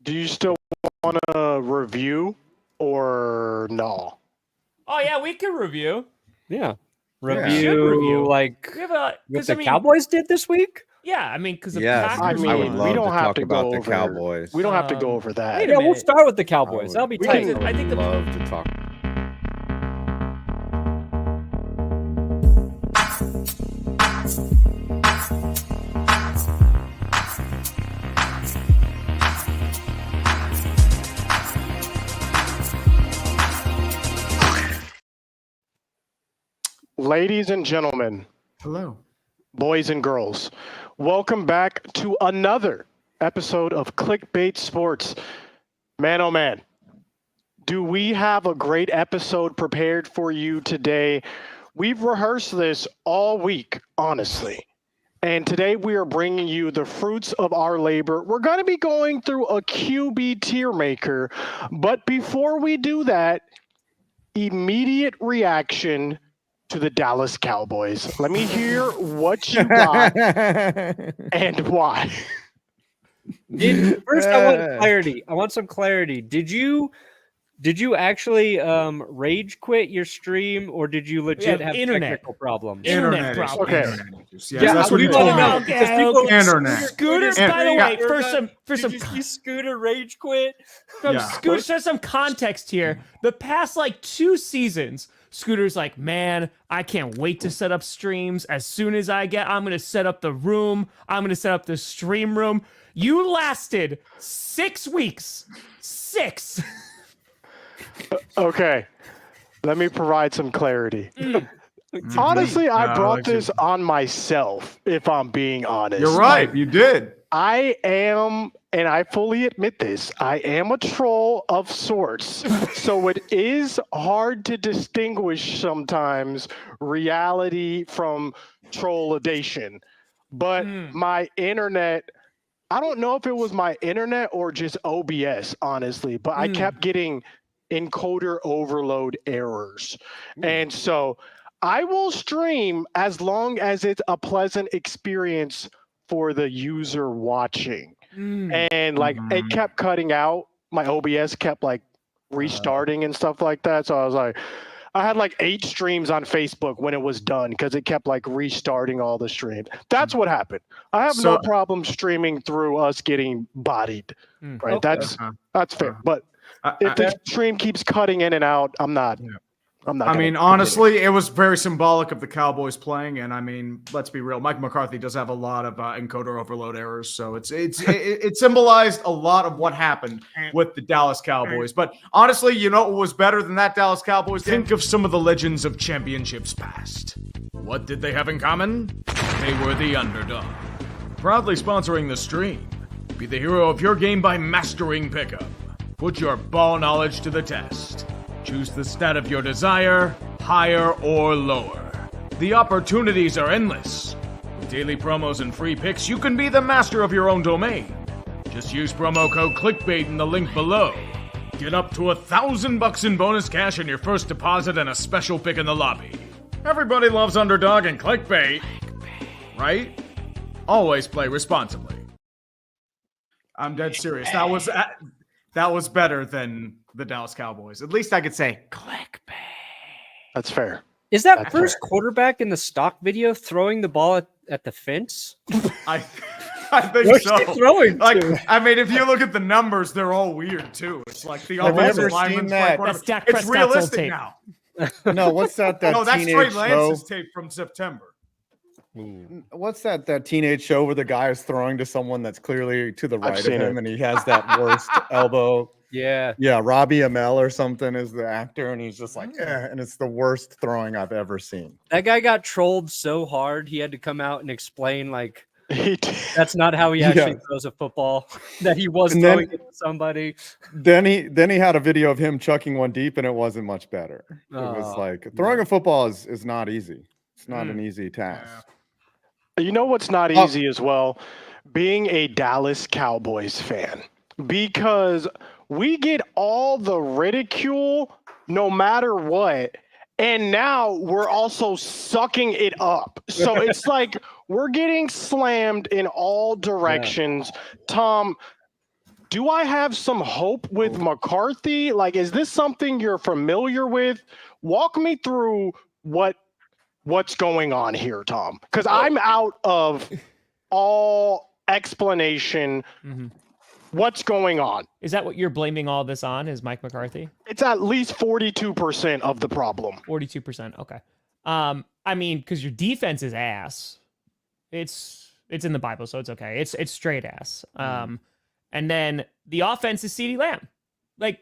Do you still want to review or no? Oh yeah, we can review. Yeah. Review. Like We have what the Cowboys did this week? Yeah, I mean, because the Yes, Packers. I would love we don't to have talk to about go the over. Cowboys. We don't have to go over that. wait a Yeah, we'll minute. start with the Cowboys. That'll be We tight. can- I think the love to talk. Ladies and gentlemen, Hello. boys and girls, welcome back to another episode of Clickbait Sports. Man, oh man, do we have a great episode prepared for you today? We've rehearsed this all week, honestly. And today we are bringing you the fruits of our labor. We're going to be going through a QB tier maker. But before we do that, immediate reaction to the Dallas Cowboys. Let me hear what you got and why. First, I want clarity. I want some clarity. Did you actually rage quit your stream, or did you legit have technical problems? Internet problem. Okay. Yes, Yeah, that's what we he want to told know me. because people Internet. Scooter, by the way, for some Did you see Scooter rage quit? Scooter, there's some context here. The past like 2 seasons, Scooter's like, man, I can't wait to set up streams. As soon as I'm gonna set up the room. I'm gonna set up the stream room. You lasted 6 weeks. 6. Okay. Let me provide some clarity. Honestly, I brought this on myself, if I'm being honest. You're right. You did. I am, and I fully admit this, I am a troll of sorts. So it is hard to distinguish sometimes reality from trollidation. But my internet, I don't know if it was my internet or just OBS, honestly, but I kept getting encoder overload errors. And so I will stream as long as it's a pleasant experience for the user watching. And like it kept cutting out. My OBS kept like restarting and stuff like that. So I was like, I had like 8 streams on Facebook when it was done because it kept like restarting all the streams. That's what happened. I have no problem streaming through us getting bodied. Right. Okay. That's fair. But if the stream keeps cutting in and out, I'm not. I mean, honestly, it was very symbolic of the Cowboys playing, and I mean, let's be real. Mike McCarthy does have a lot of encoder overload errors, so it symbolized a lot of what happened with the Dallas Cowboys. But honestly, you know what was better than that Dallas Cowboys game? Think of some of the legends of championships past. What did they have in common? They were the underdog. Proudly sponsoring the stream. Be the hero of your game by mastering pickup. Put your ball knowledge to the test. Choose the stat of your desire, higher or lower. The opportunities are endless. With daily promos and free picks, you can be the master of your own domain. Just use promo code CLICKBAIT in the link below. Get up to $1,000 in bonus cash on your first deposit and a special pick in the lobby. Everybody loves Underdog and Clickbait, right? Always play responsibly. I'm dead serious. That was better than the Dallas Cowboys. At least I could say clickbait. That's fair. Is that first quarterback in the stock video throwing the ball at the fence? I think Where's so. he throwing like, to? I mean, if you look at the numbers, they're all weird too. It's like the offensive lineman's like, That's Dak it's Prescott's realistic tape. now. No, what's that No, that's Trey teenage show? Lance's tape from September. What's that teenage show where the guy is throwing to someone that's clearly to the right of seen him, it. and he has that worst elbow? Yeah. Yeah, Robbie Amell or something is the actor, and he's just like, and it's the worst throwing I've ever seen. That guy got trolled so hard he had to come out and explain like He that's not how he actually throws a football. That he was And throwing then- it to somebody. Then he had a video of him chucking one deep, and it wasn't much better. It was like throwing a football is not easy. It's not an easy task. You know what's not easy as well? Being a Dallas Cowboys fan. Because we get all the ridicule no matter what. And now we're also sucking it up. So it's like we're getting slammed in all directions. Tom, do I have some hope with McCarthy? Like, is this something you're familiar with? Walk me through what's going on here, Tom, because I'm out of all explanation. What's going on? Is that what you're blaming all this on? Is Mike McCarthy? It's at least 42% of the problem. 42%. Okay. I mean, because your defense is ass. It's in the Bible, so it's okay. It's straight ass. And then the offense is CeeDee Lamb. Like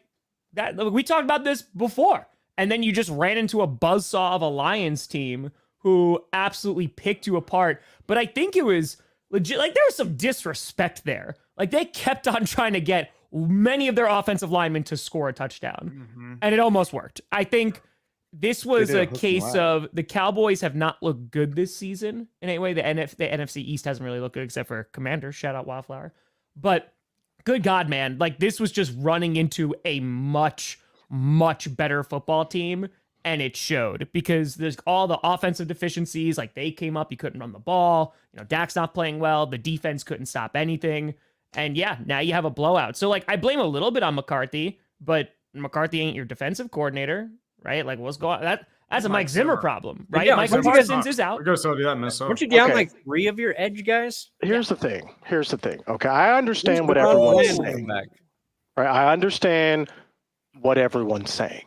that, we talked about this before. And then you just ran into a buzzsaw of a Lions team who absolutely picked you apart. But I think it was legit. Like, there was some disrespect there. Like, they kept on trying to get many of their offensive linemen to score a touchdown. And it almost worked. I think this was a case of the Cowboys have not looked good this season in any way. The NFC East hasn't really looked good except for Commanders. Shout out Wildflower. But good God, man. Like, this was just running into a much better football team, and it showed because there's all the offensive deficiencies. Like, they came up, you couldn't run the ball. You know, Dak's not playing well. The defense couldn't stop anything. And yeah, now you have a blowout. So, like, I blame a little bit on McCarthy, but McCarthy ain't your defensive coordinator, right? Like, what's going on? That's a Mike Zimmer problem, right? Yeah, Mike Parsons is out. We're going to do that in Minnesota. Weren't you down like 3 of your edge guys? Here's the thing. Okay, I understand what everyone's saying. Right, I understand what everyone's saying.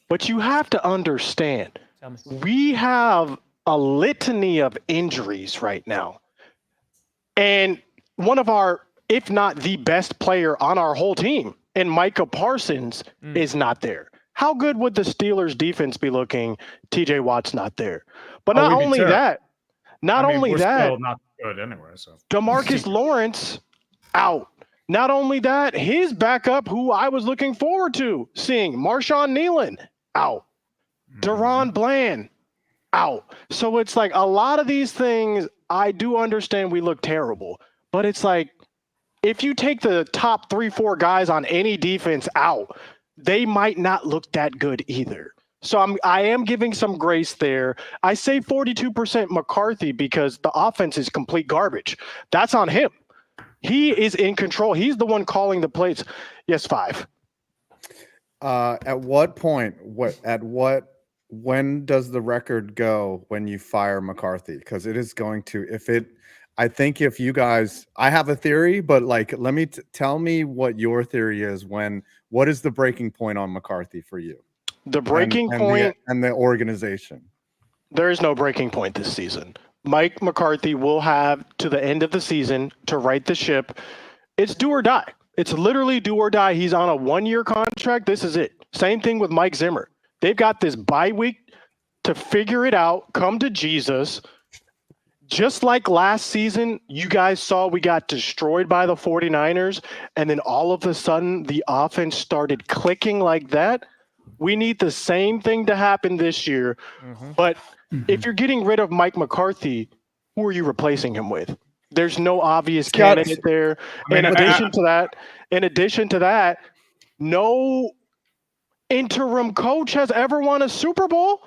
But you have to understand, we have a litany of injuries right now. And one of our, if not the best player on our whole team, and Micah Parsons is not there. How good would the Steelers defense be looking? TJ Watt's not there. But not only that, we're still not good anyway. So DeMarcus Lawrence out. Not only that, his backup, who I was looking forward to seeing, Marshawn Nealon, out. Deron Bland, out. So it's like a lot of these things, I do understand we look terrible. But it's like, if you take the top 3-4 guys on any defense out, they might not look that good either. So I am giving some grace there. I say 42% McCarthy because the offense is complete garbage. That's on him. He is in control. He's the one calling the plays. Yes, 5. At what point? When does the record go when you fire McCarthy? Because it is going to. I think if you guys, I have a theory, but like, let me tell me what your theory is. What is the breaking point on McCarthy for you? The breaking point and the organization. There is no breaking point this season. Mike McCarthy will have to the end of the season to right the ship. It's do or die. It's literally do or die. He's on a 1-year contract. This is it. Same thing with Mike Zimmer. They've got this bye week to figure it out, come to Jesus. Just like last season, you guys saw we got destroyed by the 49ers, and then all of a sudden the offense started clicking like that. We need the same thing to happen this year. But if you're getting rid of Mike McCarthy, who are you replacing him with? There's no obvious candidate there. In addition to that, no interim coach has ever won a Super Bowl.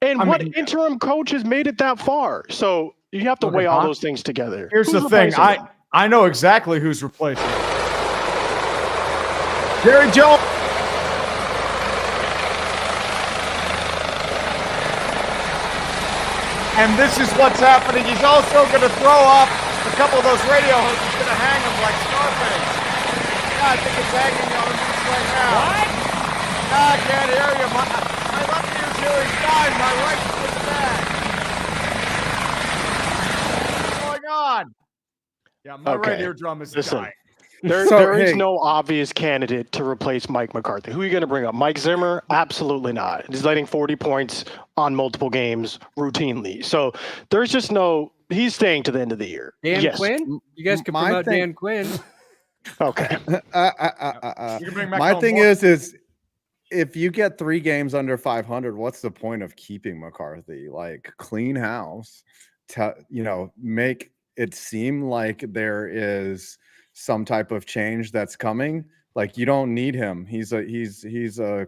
And what interim coach has made it that far? So you have to weigh all those things together. Here's the thing. I know exactly who's replacing Jerry Jones. And this is what's happening. He's also going to throw off a couple of those radio hosts. He's going to hang them like Scarface. Yeah, I think it's hanging on this right now. What? No, I can't hear you. My left ear's doing fine. My right's doing bad. What's going on? Yeah, my right eardrum is dying. There is no obvious candidate to replace Mike McCarthy. Who are you going to bring up? Mike Zimmer? Absolutely not. He's letting 40 points on multiple games routinely. So there's just no – he's staying to the end of the year. Dan Quinn? You guys can promote Dan Quinn. Okay. My thing is if you get 3 games under 500, what's the point of keeping McCarthy? Like, clean house, make it seem like there is – some type of change that's coming. Like, you don't need him. He's a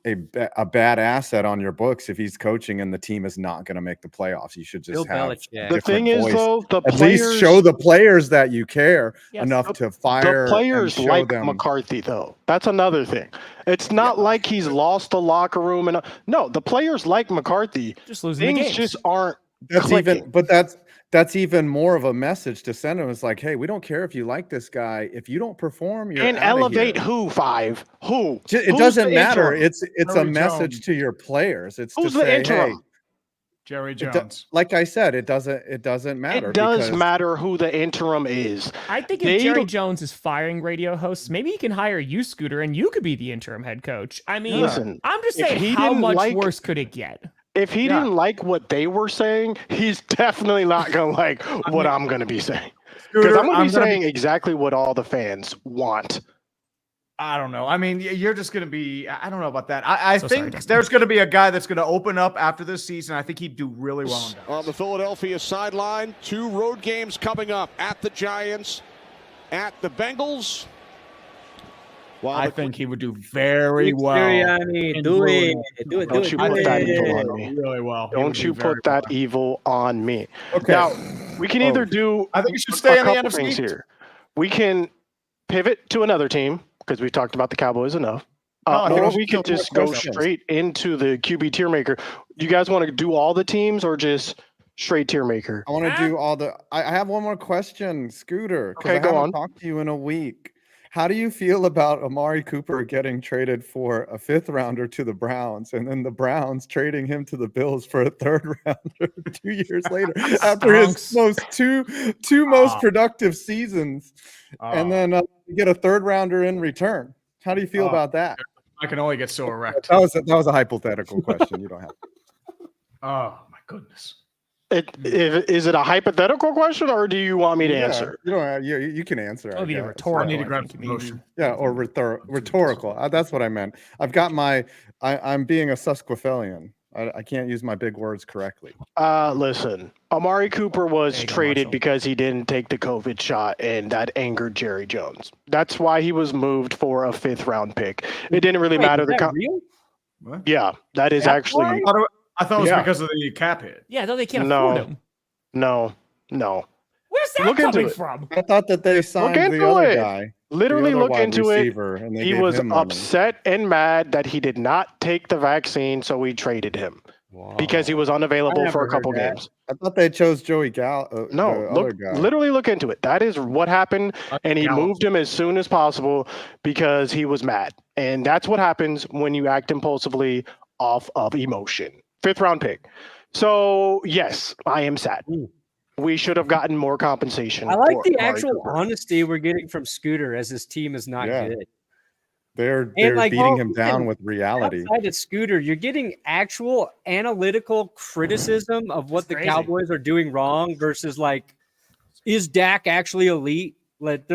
a bad asset on your books if he's coaching and the team is not going to make the playoffs. You should just have the thing is though, at least show the players that you care enough to fire. The players and like them. McCarthy though. That's another thing. It's not like he's lost the locker room and no, the players like McCarthy. Just losing things the games. just aren't. That's clicking. even, but that's even more of a message to send him. It's like, hey, we don't care if you like this guy. If you don't perform, you're and elevate who five who. It doesn't matter. Interim? It's a message to your players. It's who's to the say, interim? hey, Jerry Jones. like I said, it doesn't matter. It does matter who the interim is. I think if Jerry Jones is firing radio hosts, maybe he can hire you, Scooter, and you could be the interim head coach. I mean, listen, I'm just saying, how much worse could it get? If he didn't like what they were saying, he's definitely not going to like what I'm going to be saying. Because I'm going to be saying exactly what all the fans want. I don't know. I mean, you're just going to be – I don't know about that. I think there's going to be a guy that's going to open up after this season. I think he'd do really well. On the Philadelphia sideline, 2 road games coming up at the Giants, at the Bengals. Well, I think he would do very well. Do it. Don't you put that evil on me. Really well. Don't you put that evil on me. Okay. Now, we can either do I think you should stay in the NFC things here. We can pivot to another team because we've talked about the Cowboys enough. Or we could just go straight into the QB tier maker. Do you guys want to do all the teams or just straight tier maker? I want to do all the – I have one more question, Scooter. Okay, go on. I haven't talked to you in a week. How do you feel about Amari Cooper getting traded for a 5th rounder to the Browns and then the Browns trading him to the Bills for a 3rd rounder 2 years later after his two most productive seasons and then you get a 3rd rounder in return? How do you feel about that? I can only get so erect. That was a hypothetical question. You don't have to. Oh, my goodness. Is it a hypothetical question, or do you want me to answer? You can answer. It'll be rhetorical. I need to grab some motion. Yeah, or rhetorical. That's what I meant. I've got I'm being a Susquehannian. I can't use my big words correctly. Listen, Amari Cooper was traded because he didn't take the COVID shot, and that angered Jerry Jones. That's why he was moved for a 5th round pick. It didn't really matter. Is that real? Yeah, that is actually. I thought it was because of the cap hit. Yeah, though they can't afford him. No. Where's that coming from? I thought that they signed the other guy. Literally look into it. And he was upset and mad that he did not take the vaccine, so we traded him because he was unavailable for a couple games. I thought they chose Joey Gallo. Literally look into it. That is what happened, and he moved him as soon as possible because he was mad. And that's what happens when you act impulsively off of emotion. 5th round pick. So yes, I am sad. We should have gotten more compensation. I like the actual honesty we're getting from Scooter as his team is not good. They're beating him down with reality. Outside of Scooter, you're getting actual analytical criticism of what the Cowboys are doing wrong versus like, is Dak actually elite? Like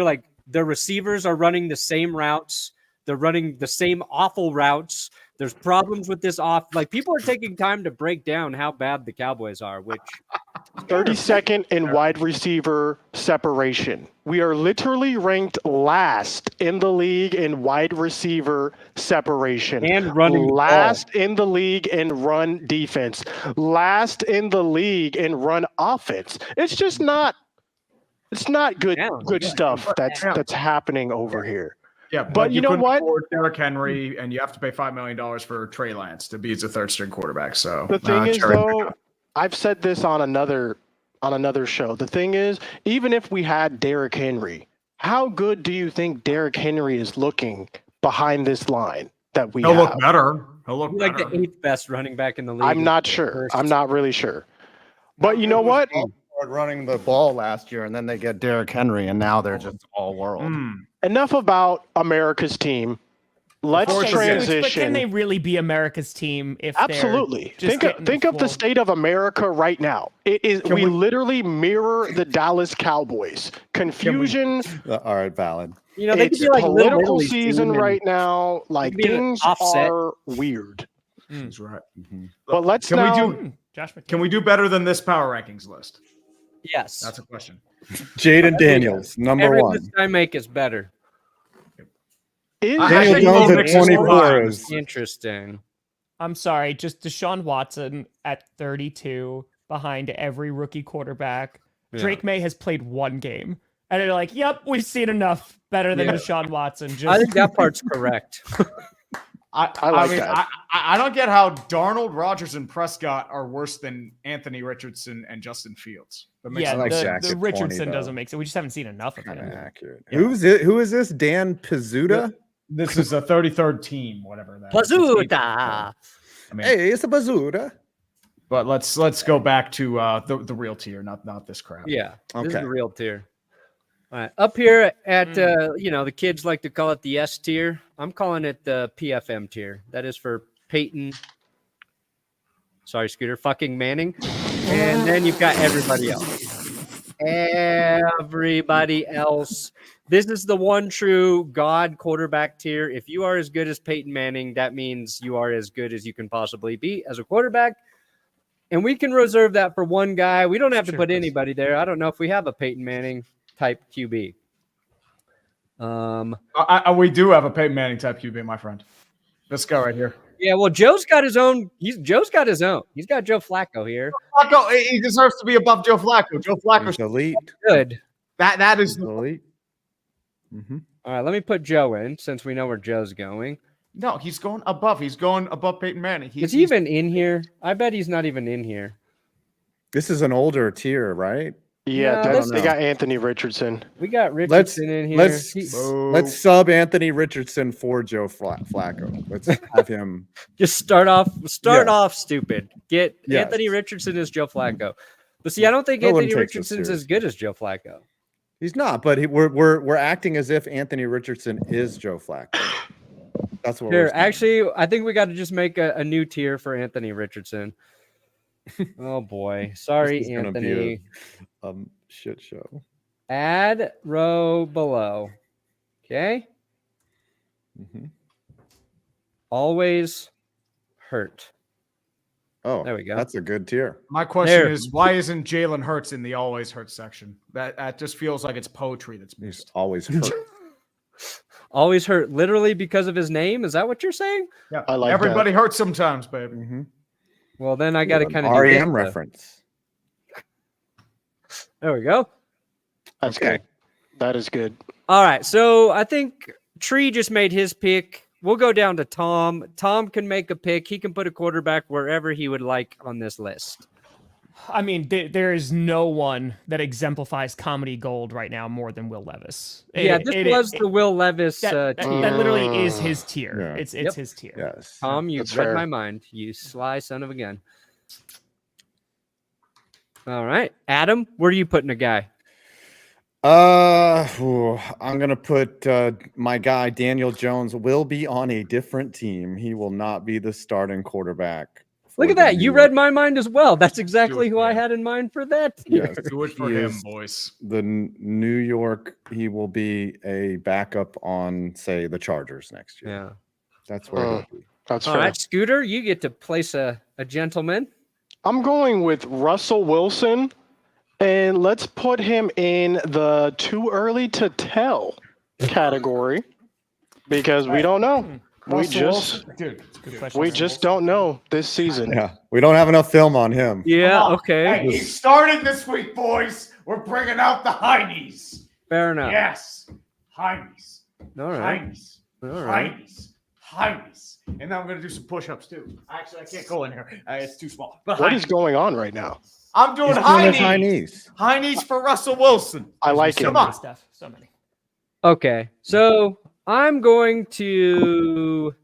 their receivers are running the same routes. They're running the same awful routes. There's problems with this like people are taking time to break down how bad the Cowboys are, which 32nd in wide receiver separation. We are literally ranked last in the league in wide receiver separation. And running last in the league in run defense. Last in the league in run offense. It's just not good stuff that's happening over here. Yeah, but you know what? Derrick Henry, and you have to pay $5 million for Trey Lance to be as a 3rd-string quarterback. So the thing is, though, I've said this on another show. The thing is, even if we had Derrick Henry, how good do you think Derrick Henry is looking behind this line that we have? He'll look better. He'll look like the 8th best running back in the league. I'm not sure. I'm not really sure. But you know what? Running the ball last year, and then they get Derrick Henry, and now they're just all world. Enough about America's team. Let's transition. But can they really be America's team if absolutely? Think of the state of America right now. It is we literally mirror the Dallas Cowboys. Confusion. All right, valid. You know, they it's could be like political season right now. Like things are weird. That's right. But let's Can we do better than this power rankings list? Yes, that's a question. Jaden Daniels, number 1. This I make is better. Daniel think Jones Bo at Nix is 24 fine. is Interesting. I'm sorry, just Deshaun Watson at 32 behind every rookie quarterback. Yeah. Drake May has played one game. And they're like, yep, we've seen enough. Better than Yeah. Deshaun Watson. Just I think that part's correct. I like that. I don't get how Darnold, Rodgers, and Prescott are worse than Anthony Richardson and Justin Fields. That makes yeah, no like the, Shaq the at 20, Richardson though. doesn't make sense. We just haven't seen enough of kind of him. accurate. Yeah. Who is this? Dan Pizzuta? This is the 33rd team, whatever that is. Pazuta. I mean, Hey, it's a Pizzuta. but let's go back to the real tier, not this crap. Yeah, this is Okay. the real tier. All right, up here at the kids like to call it the S tier. I'm calling it the PFM tier. That is for Peyton. Sorry, Scooter. Fucking Manning, and then you've got everybody else. Everybody else. This is the one true God quarterback tier. If you are as good as Peyton Manning, that means you are as good as you can possibly be as a quarterback. And we can reserve that for one guy. We don't have to put anybody there. I don't know if we have a Peyton Manning type QB. We do have a Peyton Manning type QB, my friend. This guy right here. Yeah, well, Joe's got his own. Joe's got his own. He's got Joe Flacco here. Flacco, he deserves to be above Joe Flacco. Joe Flacco's He's elite. Good. that is He's elite. Mm-hmm. All right, let me put Joe in since we know where Joe's going. no, he's going above. He's going above Peyton Manning. Is he even in here? I bet he's not even in here. This is an older tier, right? Yeah, No, they got Anthony Richardson. We got Richardson in here. Let's sub Anthony Richardson for Joe Flacco. Let's have him. Just start off Yeah. stupid. Get Yes. Anthony Richardson as Joe Flacco. But see, I don't think No one Anthony takes this Richardson's as good as Joe Flacco. He's not, but we're acting as if Anthony Richardson is Joe Flacco. That's what Here, we're saying. actually, I think we got to just make a new tier for Anthony Richardson. Oh boy, sorry, This is gonna be Anthony. a shit show. Add row below. Okay. Mm-hmm. Always hurt. Oh, There we go. That's a good tier. My question There. is, why isn't Jalen Hurts in the always hurt section? That just feels like it's poetry that's He's missed. always hurt. Always hurt, literally because of his name. Is that what you're saying? Yeah, I like everybody hurts sometimes, baby. Mm-hmm. Well, then I got to kind of REM reference. There we go. That's Okay. good. That is good. All right. So I think Tree just made his pick. We'll go down to Tom. Tom can make a pick. He can put a quarterback wherever he would like on this list. I mean, there is no one that exemplifies comedy gold right now more than Will Levis. Yeah, this was the Will Levis that tier. literally is his tier. Yeah. It's Yep. his tier. Yes. Tom, you That's read fair. my mind. You sly son of a gun. All right. Adam, where are you putting a guy? I'm gonna put my guy Daniel Jones will be on a different team. He will not be the starting quarterback. Look for at the that. New You York- read my mind as well. That's exactly who I Yeah. had in mind for that tier. Yes. Do it for He him, is boys. the New York. He will be a backup on, say, the Chargers next year. Yeah. That's where he'll be. That's All fair. right, Scooter, you get to place a gentleman. I'm going with Russell Wilson, and let's put him in the too early to tell category because we don't know. Dude, Good question. We just don't know this season. Yeah, we don't have enough film on him. Yeah, Come on. okay. Hey, he's starting this week, boys. We're bringing out the heinies. Fair enough. Yes, heinies, All right. heinies, All right. heinies. And then I'm gonna do some push-ups too. Actually, I can't go in here. It's too small. But What is heinies. going on right now? I'm doing He's doing his high heinies. knees. Heinies for Russell Wilson. I like it. Come on. Stuff. So many. Okay. So I'm going to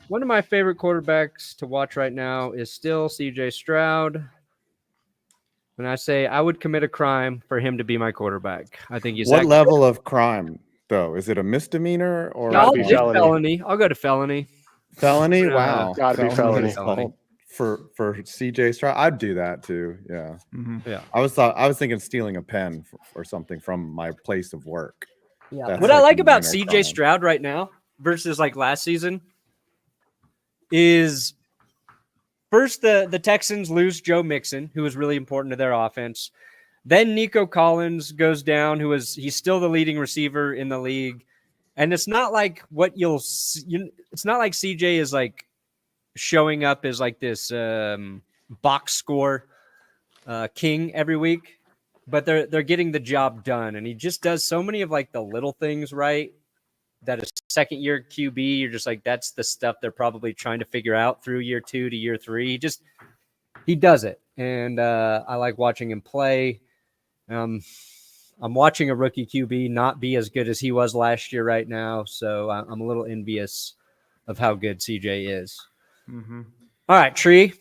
one of my favorite quarterbacks to watch right now is still CJ Stroud. When I say I would commit a crime for him to be my quarterback, I think he's What level of crime, though? Is it a misdemeanor or Gotta I'll be do felony. felony. I'll go to felony. felony? Yeah, Wow, gotta be felony. Felony. For CJ Stroud. I'd do that too. Yeah, Yeah. I was thinking stealing a pen or something from my place of work. Yeah. That's What I like like a about minor CJ crime. Stroud right now versus like last season is first the Texans lose Joe Mixon, who was really important to their offense. Then Nico Collins goes down, he's still the leading receiver in the league. And it's not like it's not like CJ is like showing up as like this box score king every week, but they're getting the job done. And he just does so many of like the little things right that a second year QB, you're just like, that's the stuff they're probably trying to figure out through year 2 to year 3. He does it. And I like watching him play. I'm watching a rookie QB not be as good as he was last year right now. So I'm a little envious of how good CJ is. Mm-hmm. All right, Tree.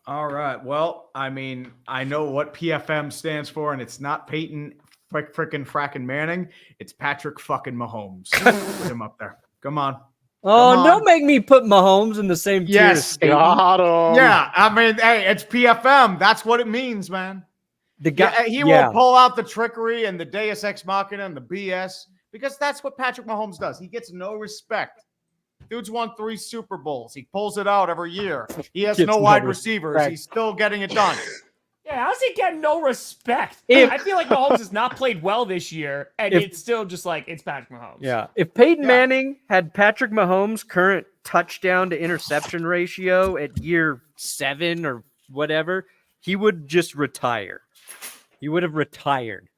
All right. Well, I mean, I know what PFM stands for, and it's not Peyton frickin' Manning. It's Patrick fucking Mahomes. Put him up there. Come on. Oh, don't make me put Mahomes in the same tier as Peyton. Got him. Yeah, I mean, hey, it's PFM. That's what it means, man. The guy, he will pull out the trickery and the Deus Ex Machina and the BS because that's what Patrick Mahomes does. He gets no respect. Dude's won 3 Super Bowls. He pulls it out every year. He has no wide receivers. He's still getting it done. Yeah, how's he getting no respect? I feel like Mahomes has not played well this year, and it's still just like, it's Patrick Mahomes. Yeah. If Peyton Manning had Patrick Mahomes' current touchdown to interception ratio at year 7 or whatever, he would just retire. He would have retired.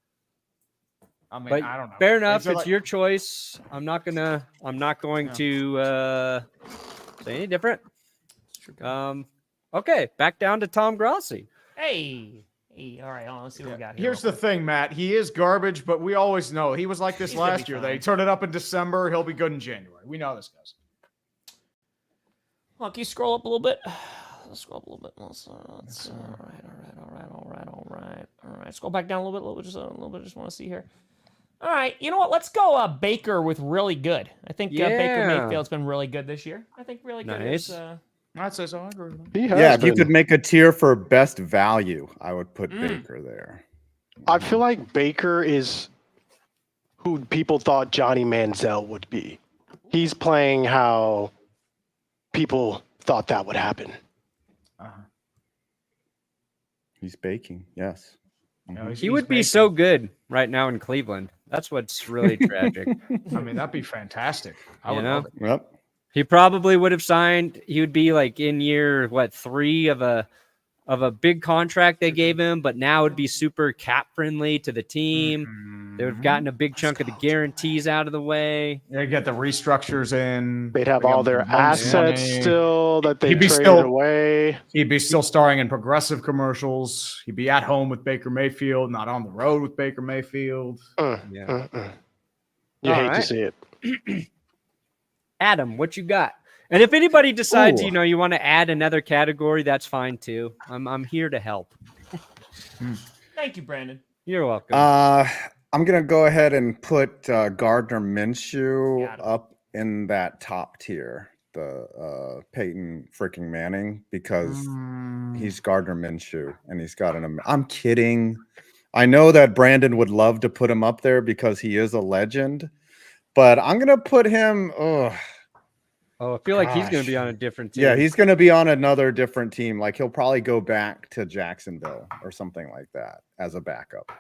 I mean, But I don't know. fair enough. It's your choice. I'm not going to say any different. Okay. Back down to Tom Grossi. Hey, all right, let's see what we got here. Here's the thing, Matt. He is garbage, but we always know he was like this last year. They turn it up in December. He'll be good in January. We know this, guys. Well, can you scroll up a little bit? Let's scroll up a little bit. All right. Scroll back down a little bit. Just want to see here. All right, you know what? Let's go Baker with really good. I think Baker Mayfield's been really good this year. I think really good. Nice. I'd say so. I agree with that. If you could make a tier for best value, I would put Baker there. I feel like Baker is who people thought Johnny Manziel would be. He's playing how people thought that would happen. He's baking, yes. He would be so good right now in Cleveland. That's what's really tragic. I mean, that'd be fantastic. I would love it. Yep. He probably would have signed. He would be like in year 3 of a big contract they gave him, but now it'd be super cap friendly to the team. They would have gotten a big chunk of the guarantees out of the way. They get the restructures in. They'd have all their assets still that they traded away. He'd be still starring in Progressive commercials. He'd be at home with Baker Mayfield, not on the road with Baker Mayfield. You hate to see it. Adam, what you got? And if anybody decides, you want to add another category, that's fine too. I'm here to help. Thank you, Brandon. You're welcome. I'm gonna go ahead and put Gardner Minshew up in that top tier, the Peyton freaking Manning, because he's Gardner Minshew and he's got I'm kidding. I know that Brandon would love to put him up there because he is a legend. But I'm going to put him. I feel like he's going to be on a different team. Yeah, he's going to be on another different team. Like he'll probably go back to Jacksonville or something like that as a backup.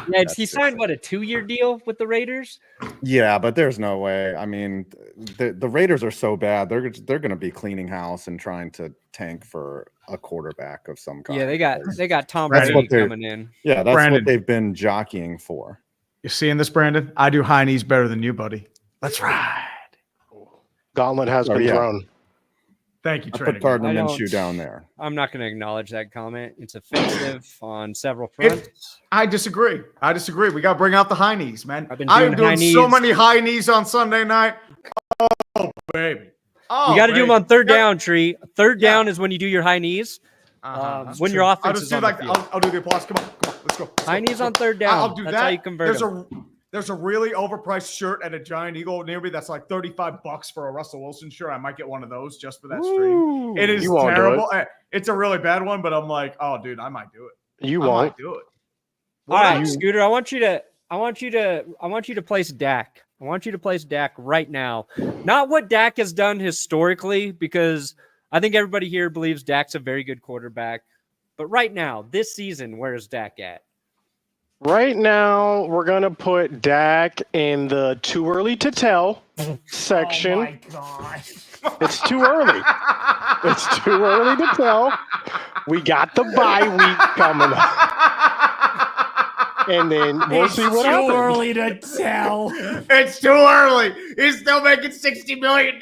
Like, he signed a 2-year deal with the Raiders? Yeah, but there's no way. I mean, the Raiders are so bad. They're going to be cleaning house and trying to tank for a quarterback of some kind. Yeah, they got Tom Brady coming in. Yeah, that's what they've been jockeying for. You seeing this, Brandon? I do high knees better than you, buddy. Let's ride. Gauntlet has been thrown. Thank you, Trey. Put Gardner Minshew down there. I'm not going to acknowledge that comment. It's offensive on several fronts. I disagree. We got to bring out the high knees, man. I'm doing so many high knees on Sunday night. Oh, baby. Oh, you got to do them on third down, Tree. Third down is when you do your high knees. When your offense is on the field. I'll do the applause. Come on. Let's go. High knees on third down. I'll do that's that. How you convert There's a really overpriced shirt at a Giant Eagle near me that's like $35 for a Russell Wilson shirt. I might get one of those just for that stream. It is terrible. It's a really bad one, but I'm like, oh, dude, I might do it. You won't. I might do it. All right, Scooter. I want you to place Dak. I want you to place Dak right now. Not what Dak has done historically, because I think everybody here believes Dak's a very good quarterback. But right now, this season, where is Dak at? Right now, we're going to put Dak in the too early to tell section. Oh my gosh. It's too early. It's too early to tell. We got the bye week coming up. And then we'll see what happens. It's too early to tell. It's too early. He's still making $60 million.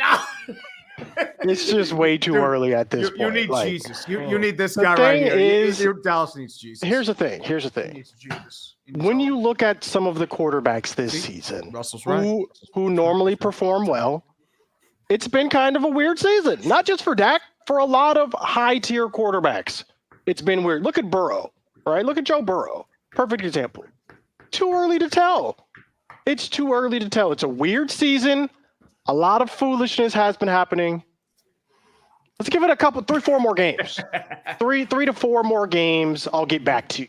It's just way too early at this You point. need Like, Jesus. You need this the guy right thing here. is- Dallas needs Jesus. Here's the thing. He needs Jesus. When you look at some of the quarterbacks this season Russell's right. who normally perform well, it's been kind of a weird season. Not just for Dak, for a lot of high-tier quarterbacks. It's been weird. Look at Burrow, right? Look at Joe Burrow. Perfect example. Too early to tell. It's too early to tell. It's a weird season. A lot of foolishness has been happening. Let's give it 3-4 more games. three to 4 more games. I'll get back to you.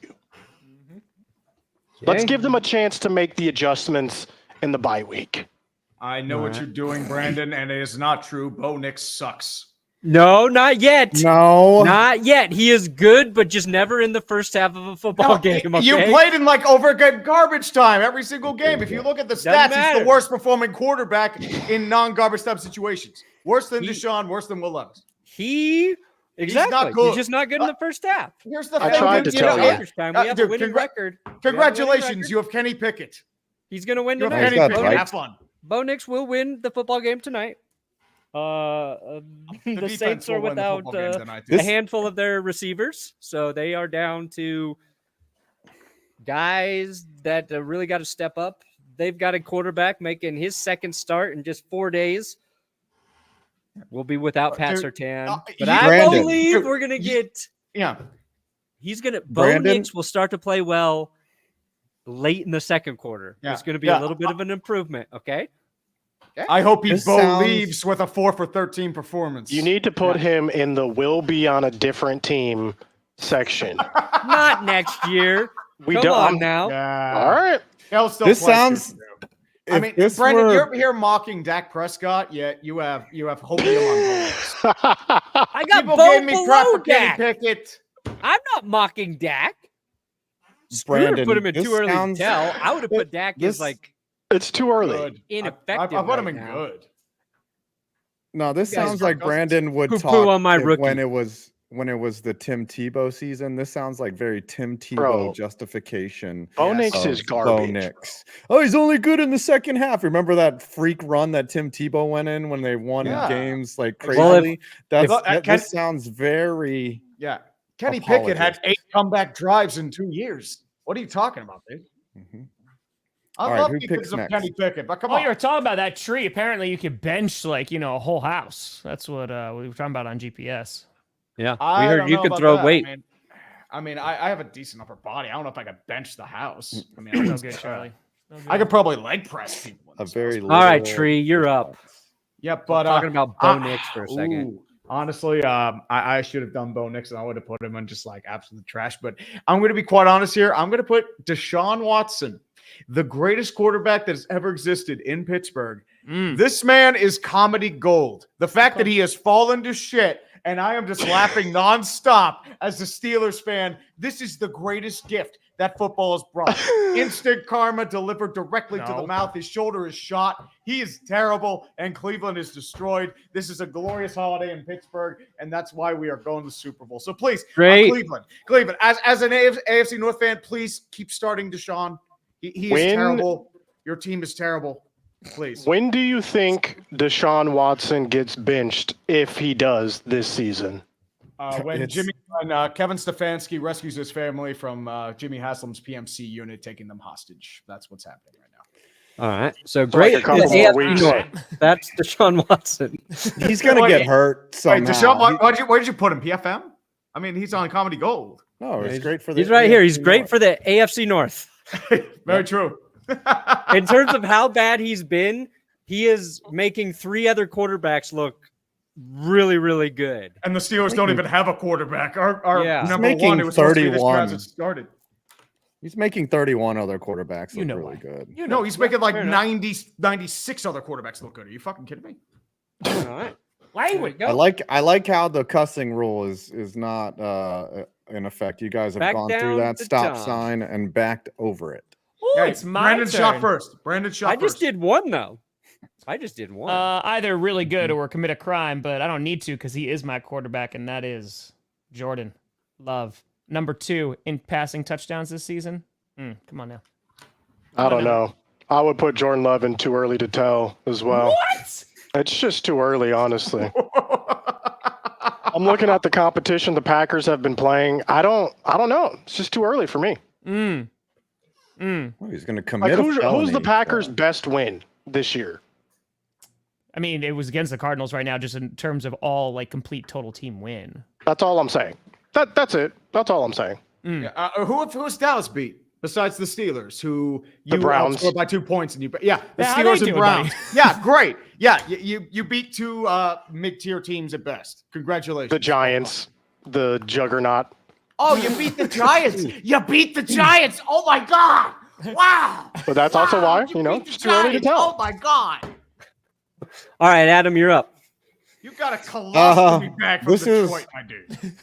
Let's give them a chance to make the adjustments in the bye week. I know what you're doing, Brandon, and it is not true. Bo Nix sucks. No, not yet. No. Not yet. He is good, but just never in the first half of a football game. Okay? You played in like garbage time every single game. If you look at the stats, he's the worst performing quarterback in non-garbage time situations. Worse than Deshaun, worse than Will Levis. Exactly. not good. He's just not good in the first half. Here's the I thing. tried to tell you. We have a winning record. Congratulations, you have Kenny Pickett. He's going to win You have tonight. Kenny got Pickett. right. Have fun. Bo Nix will win the football game tonight. The defense Saints are will win the without football game tonight, too. a handful of their receivers, so they are down to guys that really got to step up. They've got a quarterback making his second start in just 4 days. We'll be without Pat Surtain, but I Brandon. believe we're gonna get. Yeah. Bo Brandon. Nix will start to play well late in the second quarter. Yeah. It's going to be a little bit of an improvement. Okay. I hope This sounds- leaves with a 4 for 13 performance. You need to put him in the will be on a different team section. Not next year. We Come don't. on now. Yeah. All right. He'll still This play sounds. too. I if mean, this Brandon, were- you're here mocking Dak Prescott, yet you have hopium on goals. I got People Bo gave me crap below for Kenny Dak. Pickett. I'm not mocking Dak. Scooter Brandon, put him in this too early sounds- to tell. I would have put Dak this- as like It's too early. Good. ineffective. I put him right in now. good. No, this You guys sounds are like Cousins. Brandon would Poo-poo talk on my rookie. when it was the Tim Tebow season. This sounds like very Tim Tebow Bro. justification. Bo Yes. Nix is of Bo garbage. Nix. Oh, he's only good in the second half. Remember that freak run that Tim Tebow went in when they won Yeah. games like Well, crazily? if- This sounds very. Yeah. Kenny Pickett had Apologies. 8 comeback drives in 2 years. What are you talking about, dude? Mhm. I All right, love who the picks kids of next? Kenny Pickett, but come Oh, on. you were talking about that tree. Apparently, you could bench a whole house. That's what we were talking about on GPS. Yeah. I We heard don't you know could about throw that. weight. I mean, I have a decent upper body. I don't know if I could bench the house. I mean, I, No could, good, Charlie. No good. I could probably leg press people. in A this very house. All right, little- Tree, you're up. Yeah, but Talking about Bo Nix for a second. ooh, honestly, I should have done Bo Nix and I would have put him on just like absolute trash. But I'm going to be quite honest here. I'm going to put Deshaun Watson, the greatest quarterback that has ever existed in Pittsburgh. This man is comedy gold. The fact that he has fallen to shit and I am just laughing nonstop as a Steelers fan. This is the greatest gift that football has brought. Instant karma delivered directly to the mouth. His shoulder is shot. He is terrible, and Cleveland is destroyed. This is a glorious holiday in Pittsburgh, and that's why we are going to the Super Bowl. So please, Great. Cleveland, as an AFC North fan, please keep starting Deshaun. He is terrible. Your team is terrible. Please. When do you think Deshaun Watson gets benched if he does this season? When It's- Kevin Stefanski rescues his family from Jimmy Haslam's PMC unit, taking them hostage. That's what's happening right now. All right. So like great. a couple It's more AFC weeks. North. That's Deshaun Watson. He's gonna get hurt Wait, somehow. Deshaun, where did you put him? PFM? I mean, he's on Comedy Gold. No, it's great for the. He's right here. He's AFC great North. for the AFC North. Very true. In terms of how bad he's been, he is making 3 other quarterbacks look really, really good. And the Steelers don't even have a quarterback. Our Yeah. He's number making one, who was supposed to be this guy 31. hasn't started. He's making 31 other quarterbacks You look know really why. good. No, he's making like fair enough. 96 other quarterbacks look good. Are you fucking kidding me? All right. Language. I like how the cussing rule is not in effect. You guys have Back gone through down that to stop Tom. sign and backed over it. Oh, Hey, it's my Brandon turn. shot first. Brandon shot I first. just did one though. I just did one. Either really good or commit a crime, but I don't need to because he is my quarterback, and that is Jordan Love. Number 2 in passing touchdowns this season. Come on now. I don't know. I would put Jordan Love in too early to tell as well. What? It's just too early, honestly. I'm looking at the competition the Packers have been playing. I don't know. It's just too early for me. Well, he's going to Like, commit who's the felony, Packers' so. best win this year? I mean, it was against the Cardinals right now, just in terms of all like complete total team win. That's all I'm saying. That's it. That's all I'm saying. Yeah, who's Dallas beat besides the Steelers, who you Browns. outscored by 2 points, and the Yeah, how Steelers they and doing, Browns. buddy? Yeah, great. Yeah, you beat 2 mid-tier teams at best. Congratulations. The Giants, the juggernaut. Oh, you beat the Giants. You beat the Giants. Oh my God. Wow. But that's also why, beat the it's too early to Giants. tell. Oh my God. All right, Adam, you're up. You got a colostomy bag from this is- Detroit, my dude.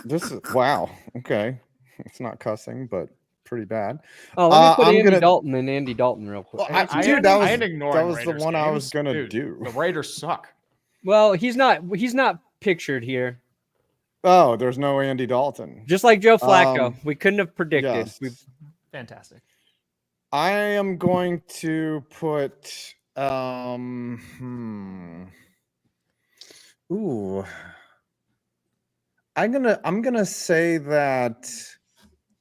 This is wow. Okay, it's not cussing, but pretty bad. Oh, let me put I'm Andy gonna- Dalton and Andy Dalton real quick. Well, dude, that was the Raiders one I games. was gonna Dude, do. The Raiders suck. Well, he's not pictured here. Oh, there's no Andy Dalton. Just like Joe Flacco, Um, we couldn't have predicted. Yes. Fantastic. I am going to put ooh. I'm gonna say that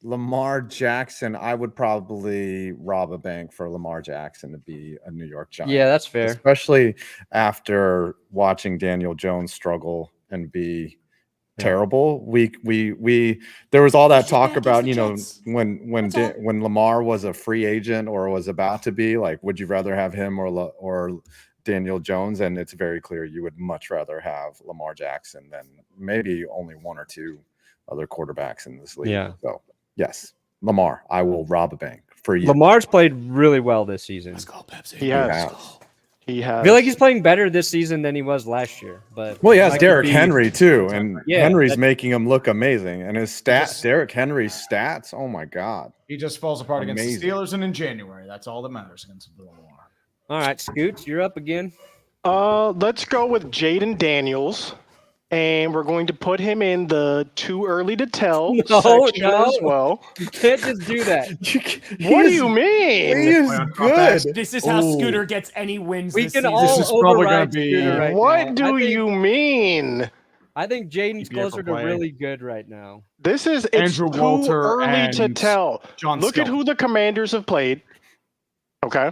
Lamar Jackson, I would probably rob a bank for Lamar Jackson to be a New York Giant. Yeah, that's fair. Especially after watching Daniel Jones struggle and be terrible. There was all that talk about, when Lamar was a free agent or was about to be, like, would you rather have him or Daniel Jones? And it's very clear you would much rather have Lamar Jackson than maybe only 1 or 2 other quarterbacks in this league. Yeah. So yes, Lamar, I will rob a bank for you. Lamar's played really well this season. Let's go, Pepsi. He has. He has. I feel like he's playing better this season than he was last year. But Well, he has I could Derrick be- Henry too, and Yeah, Henry's that- making him look amazing. And his stats, Derrick Henry's stats, oh my God. He just falls apart against Amazing. the Steelers and in January. That's all that matters against Lamar. All right, Scoots, you're up again. Let's go with Jaden Daniels, and we're going to put him in the too early to tell section as well. You can't just do that. What do you mean? He is good. This is how Ooh. Scooter gets any wins We this can season. all This is probably gonna override be- Scooter right What now. do you mean? I think Jaden's PPA closer to play. really good right now. It's Andrew too Walter early to and tell. John Look at Skelton. who the Commanders have played. Okay.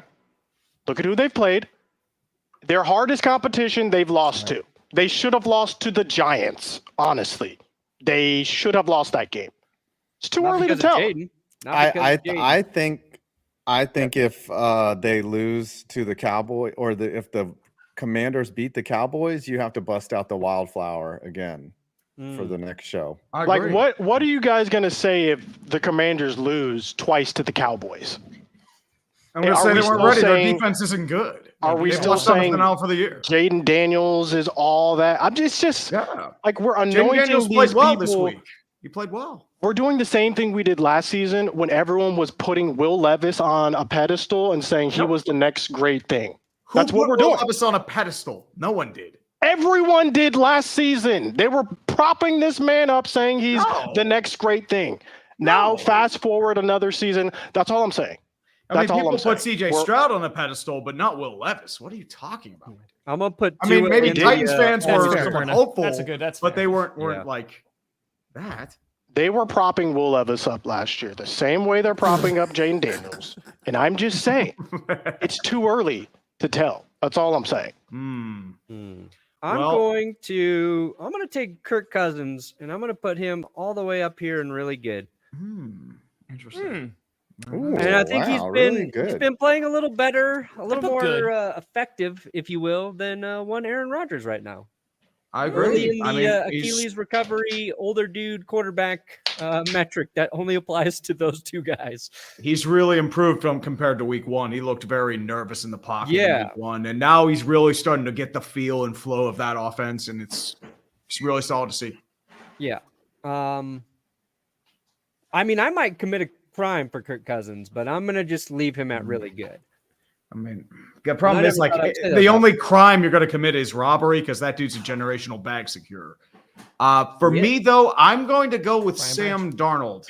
Look at who they've played. Their hardest competition they've lost to. They should have lost to the Giants, honestly. They should have lost that game. It's too Not early to because of tell. Jaden. Not because of Jaden. I think if they lose to the Cowboys or if the Commanders beat the Cowboys, you have to bust out the wildflower again for the next show. I Like, agree. what are you guys going to say if the Commanders lose twice to the Cowboys? I'm going to Are say we they weren't still ready. Their saying- defense isn't good. Are we They still lost on the saying finale for the year? Jaden Daniels is all that? I'm just Yeah. like, we're Jaden anointing Daniels these played well people. this week. He played well. We're doing the same thing we did last season when everyone was putting Will Levis on a pedestal and saying he Yep. was the next great thing. Who That's what put we're Will doing. Levis on a pedestal? No one did. Everyone did last season. They were propping this man up saying he's No. the next great thing. Now, No. fast forward another season. That's all I'm saying. I mean, That's all people I'm put saying. CJ We're- Stroud on a pedestal, but not Will Levis. What are you talking about? I'm gonna put. I mean, Tua maybe in the, Titans fans That's were fair, somewhat Brennan. hopeful. That's a good. That's but fair. they weren't Yeah. like that. They were propping Will Levis up last year the same way they're propping up Jane Daniels. And I'm just saying, it's too early to tell. That's all I'm saying. Hmm. I'm Well- going to take Kirk Cousins and I'm gonna put him all the way up here and really good. Interesting. Ooh, And I think wow, he's really good. been playing a little better, a little felt more good. effective, if you will, than one Aaron Rodgers right now. I agree. Early in the he's- Achilles recovery, older dude quarterback metric that only applies to those two guys. He's really improved from compared to week 1. He looked very nervous in the pocket in week 1, and now he's really starting to get the feel and flow of that offense, and it's really solid to see. Yeah. I mean, I might commit a crime for Kirk Cousins, but I'm gonna just leave him at really good. I mean, the problem is never like thought I'd say that the about only crime you're going to commit is robbery because that dude's a generational bag secure. For me, though, I'm going to go with Sam Darnold.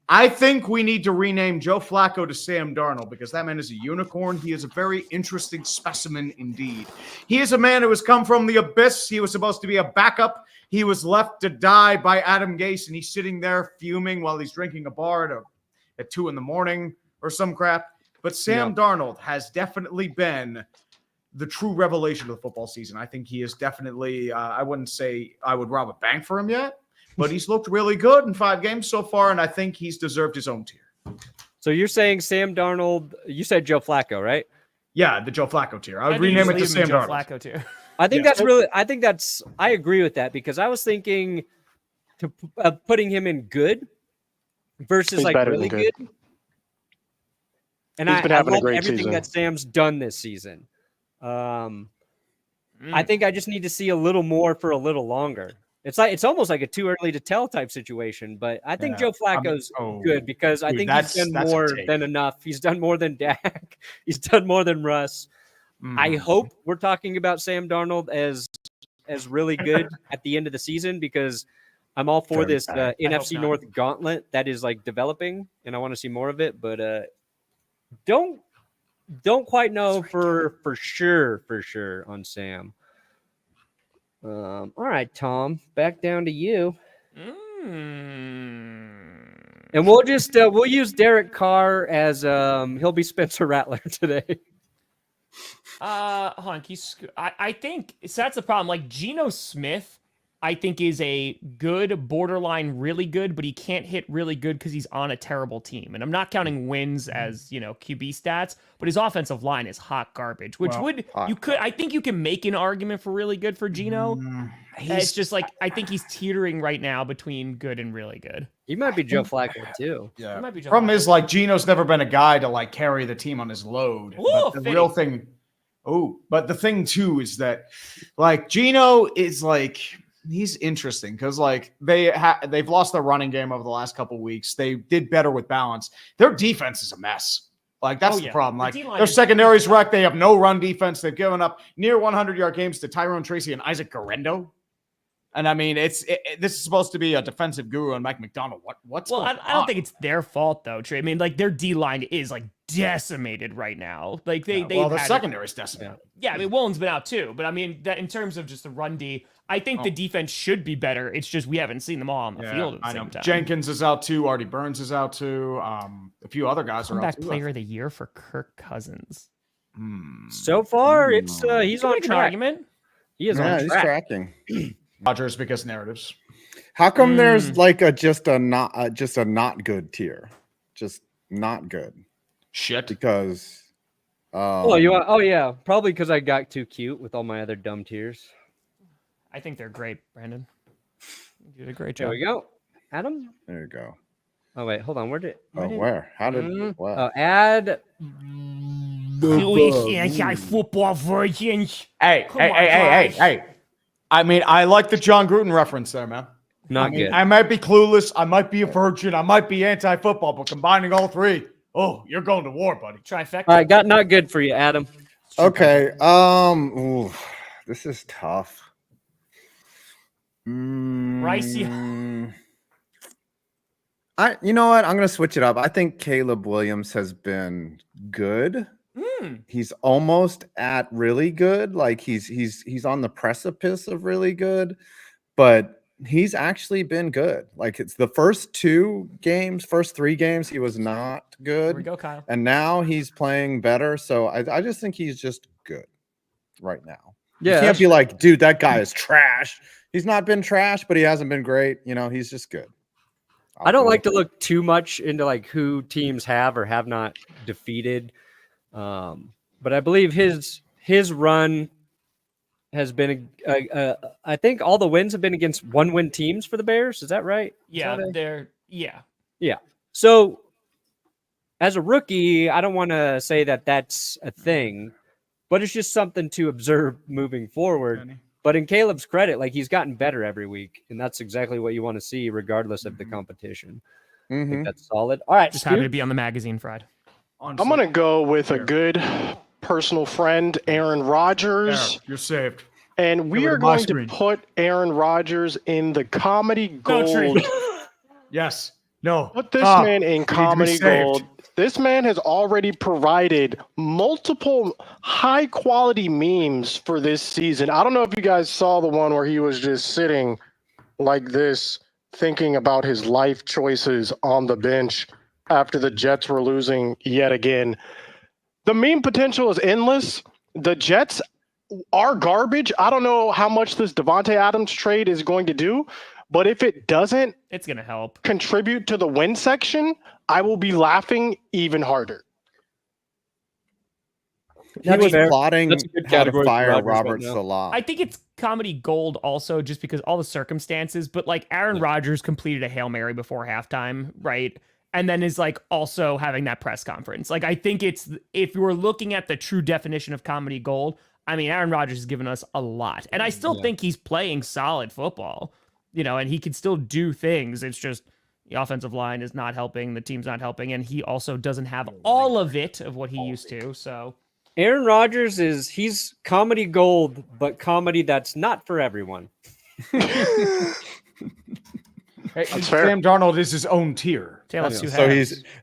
I think we need to rename Joe Flacco to Sam Darnold because that man is a unicorn. He is a very interesting specimen indeed. He is a man who has come from the abyss. He was supposed to be a backup. He was left to die by Adam Gase, and he's sitting there fuming while he's drinking a bar at 2 a.m. or some crap. But Sam Darnold has definitely been the true revelation of the football season. I think he is definitely, I wouldn't say I would rob a bank for him yet, but he's looked really good in 5 games so far, and I think he's deserved his own tier. So you're saying Sam Darnold, you said Joe Flacco, right? Yeah, the Joe Flacco tier. I would rename it to Sam Joe Darnold. Flacco tier. I think I agree with that because I was thinking to putting him in good versus He's like better really than good. good. And He's been having a love great everything season. that Sam's done this season. I think I just need to see a little more for a little longer. It's almost like a too early to tell type situation, but I think Joe Flacco's good because I think he's done more than enough. He's done more than Dak. He's done more than Russ. I hope we're talking about Sam Darnold as really good at the end of the season because I'm all for this NFC North gauntlet that is like developing, and I want to see more of it. But don't quite know for sure on Sam. All right, Tom, back down to you. And we'll just we'll use Derek Carr as he'll be Spencer Rattler today. Hold on, I think so that's the problem. Like Geno Smith, I think is a good borderline really good, but he can't hit really good because he's on a terrible team. And I'm not counting wins as QB stats, but his offensive line is hot garbage. Which I think you can make an argument for really good for Geno. It's just like I think he's teetering right now between good and really good. He might be Joe Flacco too. Yeah. Problem is like Geno's never been a guy to like carry the team on his load. Ooh, but the real thing. Oh, but the thing too is that like Geno is like. He's interesting because like they've lost their running game over the last couple of weeks. They did better with balance. Their defense is a mess. Like that's the problem. Like their secondary's wrecked. They have no run defense. They've given up near 100-yard games to Tyrone Tracy and Isaac Garendo. And I mean, this is supposed to be a defensive guru and Mike McDonald. What's going on? I don't think it's their fault though, Trey. I mean, like their D line is like decimated right now. Like their secondary's decimated. Yeah, I mean, Woolen's been out too, but I mean that in terms of just the run D, I think the defense should be better. It's just we haven't seen them all on the field at the same time. Jenkins is out too. Artie Burns is out too. A few other guys are out too. Player of the year for Kirk Cousins. So far, it's he's on track. Argument. He is on track. He's tracking. Rodgers because narratives. How come there's like just a not good tier? Just not good. Shit. Because probably because I got too cute with all my other dumb tiers. I think they're great, Brandon. You did a great job. There we go. Adam? There you go. Oh, wait, hold on. Where? How did what? Add football versions. Hey. I mean, I like the John Gruden reference there, man. Good. I might be clueless. I might be a virgin. I might be anti-football, but combining all three, you're going to war, buddy. Trifecta. All right, got not good for you, Adam. Okay. This is tough. Ricey. You know what? I'm gonna switch it up. I think Caleb Williams has been good. He's almost at really good. Like he's on the precipice of really good, but he's actually been good. Like it's the first 3 games, he was not good. Here we go, Kyle. And now he's playing better. So I just think he's just good right now. Yeah, you can't be like, dude, that guy is trash. He's not been trash, but he hasn't been great. He's just good. I don't like to look too much into like who teams have or have not defeated. But I believe his run has been, I think all the wins have been against 1-win teams for the Bears. Is that right? Yeah, yeah. Yeah. So as a rookie, I don't want to say that that's a thing, but it's just something to observe moving forward. But in Caleb's credit, like he's gotten better every week, and that's exactly what you want to see, regardless of the competition. I think that's solid. All right, Just happy to be on the magazine, Fried. I'm going to go with a good personal friend, Aaron Rodgers. There, you're saved. And we are going to put Aaron Rodgers in the comedy gold. Yes. No. Put this man in comedy gold. This man has already provided multiple high-quality memes for this season. I don't know if you guys saw the one where he was just sitting like this, thinking about his life choices on the bench after the Jets were losing yet again. The meme potential is endless. The Jets are garbage. I don't know how much this Devontae Adams trade is going to do, but if it doesn't, it's going to help contribute to the win section, I will be laughing even harder. He was plotting how to fire Robert Salah. I think it's comedy gold also just because all the circumstances, but like Aaron Rodgers completed a Hail Mary before halftime, right? And then is like also having that press conference. Like I think it's, if you were looking at the true definition of comedy gold, I mean, Aaron Rodgers has given us a lot. And I still think he's playing solid football, you know, and he can still do things. It's just the offensive line is not helping, the team's not helping, and he also doesn't have all of it of what he used to. So Aaron Rodgers he's comedy gold, but comedy that's not for everyone. Sam Darnold is his own tier.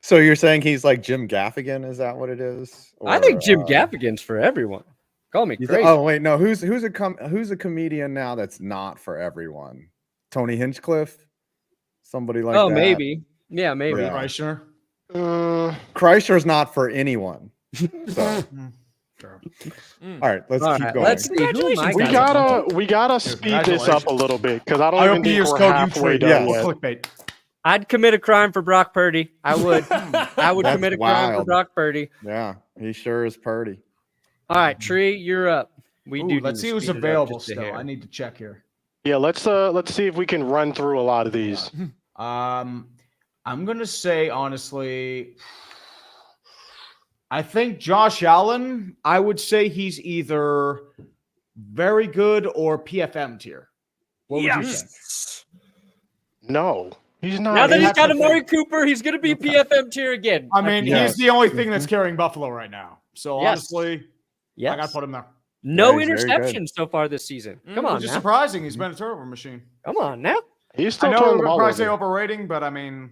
So you're saying he's like Jim Gaffigan? Is that what it is? Or, I think Jim Gaffigan's for everyone. Call me crazy. Oh wait, no. Who's a comedian now that's not for everyone? Tony Hinchcliffe, somebody like that. Oh, maybe. Yeah, maybe. Yeah. Kreischer. Kreischer's not for anyone. So. All right, let's keep going. Let's see. We gotta speed this up a little bit because I don't even think we're halfway done yet. Clickbait. I'd commit a crime for Brock Purdy. I would. I would commit a crime for Brock Purdy. Yeah, he sure is Purdy. All right, Tree, you're up. Let's see who's available still. I need to check here. Yeah, let's see if we can run through a lot of these. I'm gonna say honestly, I think Josh Allen, I would say he's either very good or PFM tier. What would you say? No, he's not. Now that he's got Amari Cooper, he's going to be PFM tier again. I mean, he's the only thing that's carrying Buffalo right now. So honestly, I got to put him there. No interceptions so far this season. Come on, which is surprising. He's been a turnover machine. Come on now. He's still I know turning we're the ball probably over. say overrating, but I mean,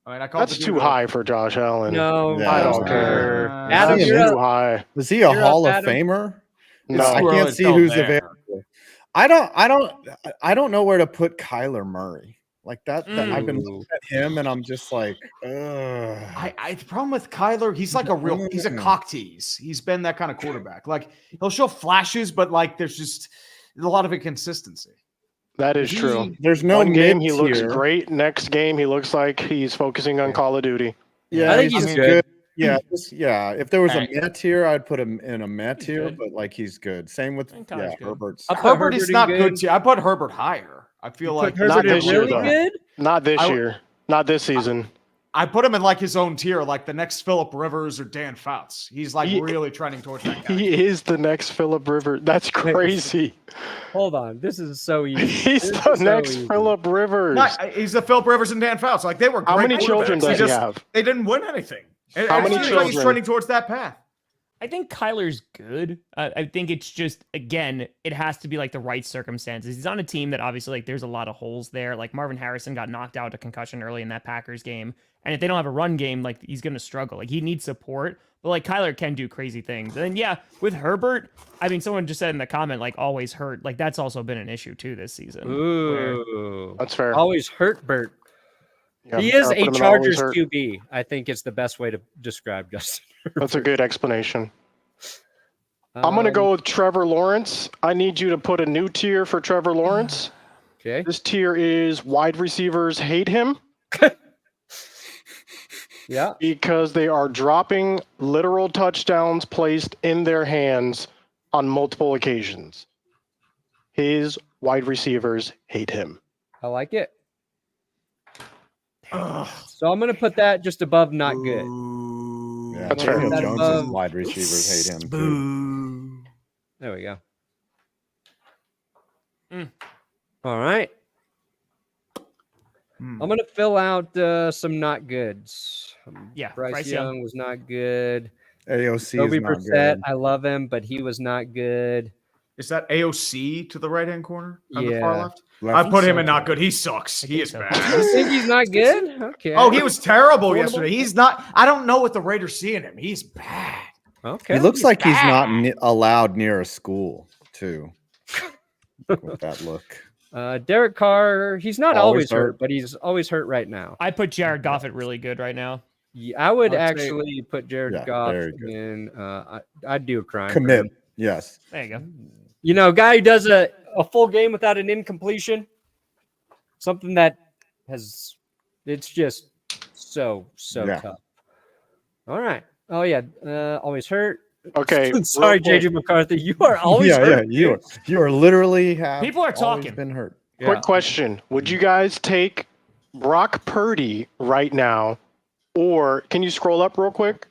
That's too high for Josh Allen. No, I don't care. Adam, That's you're too high. Is he a Hall of Famer? No, I can't see who's available. I don't know where to put Kyler Murray. Like that I've been looking at him and I'm just like, the problem with Kyler, he's like he's a cock tease. He's been that kind of quarterback. Like he'll show flashes, but like there's a lot of inconsistency. That is true. There's no one game he looks great. Next game he looks like he's focusing on Call of Duty. Yeah, I think he's good. Yeah, if there was a Met tier, I'd put him in a Met tier, but like he's good. Same with Herbert's. Herbert is not good tier. I put Herbert higher. I feel like not this year, though. Good? Not this year. Not this season. I put him in like his own tier, like the next Phillip Rivers or Dan Fouts. He's like really trending towards that guy. He is the next Phillip Rivers. That's crazy. Hold on. This is so easy. He's the next Phillip Rivers. No, he's the Phillip Rivers and Dan Fouts. Like they were great. How many children does he have? They didn't win anything. How many children? He's trending towards that path. I think Kyler's good. I think it's just, again, it has to be like the right circumstances. He's on a team that obviously like there's a lot of holes there. Like Marvin Harrison got knocked out to concussion early in that Packers game. And if they don't have a run game, like he's going to struggle. Like he needs support, but like Kyler can do crazy things. And then, yeah, with Herbert, I mean, someone just said in the comment, like always hurt. Like that's also been an issue too this season. Ooh. That's fair. Always hurt Bert. Yeah, he is a Chargers QB, I think it's the best way to describe Justin Herbert. That's a good explanation. I'm going to go with Trevor Lawrence. I need you to put a new tier for Trevor Lawrence. Okay. This tier is wide receivers hate him. Yeah. Because they are dropping literal touchdowns placed in their hands on multiple occasions. His wide receivers hate him. I like it. So I'm going to put that just above not good. Yeah, That's fair. Daniel That Jones' above- wide receivers hate him too. There we go. Mm. All right. I'm going to fill out some not goods. Yeah, Bryce Young was not good. AOC Toby is not Brissett, good. I love him, but he was not good. Is that AOC to the right-hand corner on the far Yeah. left? Left- I put him so, in not too. good. He sucks. He is so. bad. You think he's not good? Okay. Oh, he was terrible yesterday. He's not. I don't know what the Raiders see in him. He's bad. Okay. He looks like he's not allowed near a school too. With that look. Derek Carr, he's not Always always hurt, hurt. but he's always hurt right now. I put Jared Goff at really good right now. Yeah, I would I'd say- actually put Jared Yeah, Goff very good. in. I'd do a crime. for Commit. him. Yes. There you go. You know, guy who does a full game without an incompletion, something that it's just so Yeah. tough. All right. Oh yeah. Always hurt. Okay. Sorry, real quick- JJ McCarthy. You are always hurt. Yeah. You are literally have People are always talking. been hurt. Quick question. Would you guys take Brock Purdy right now, or can you scroll up real quick?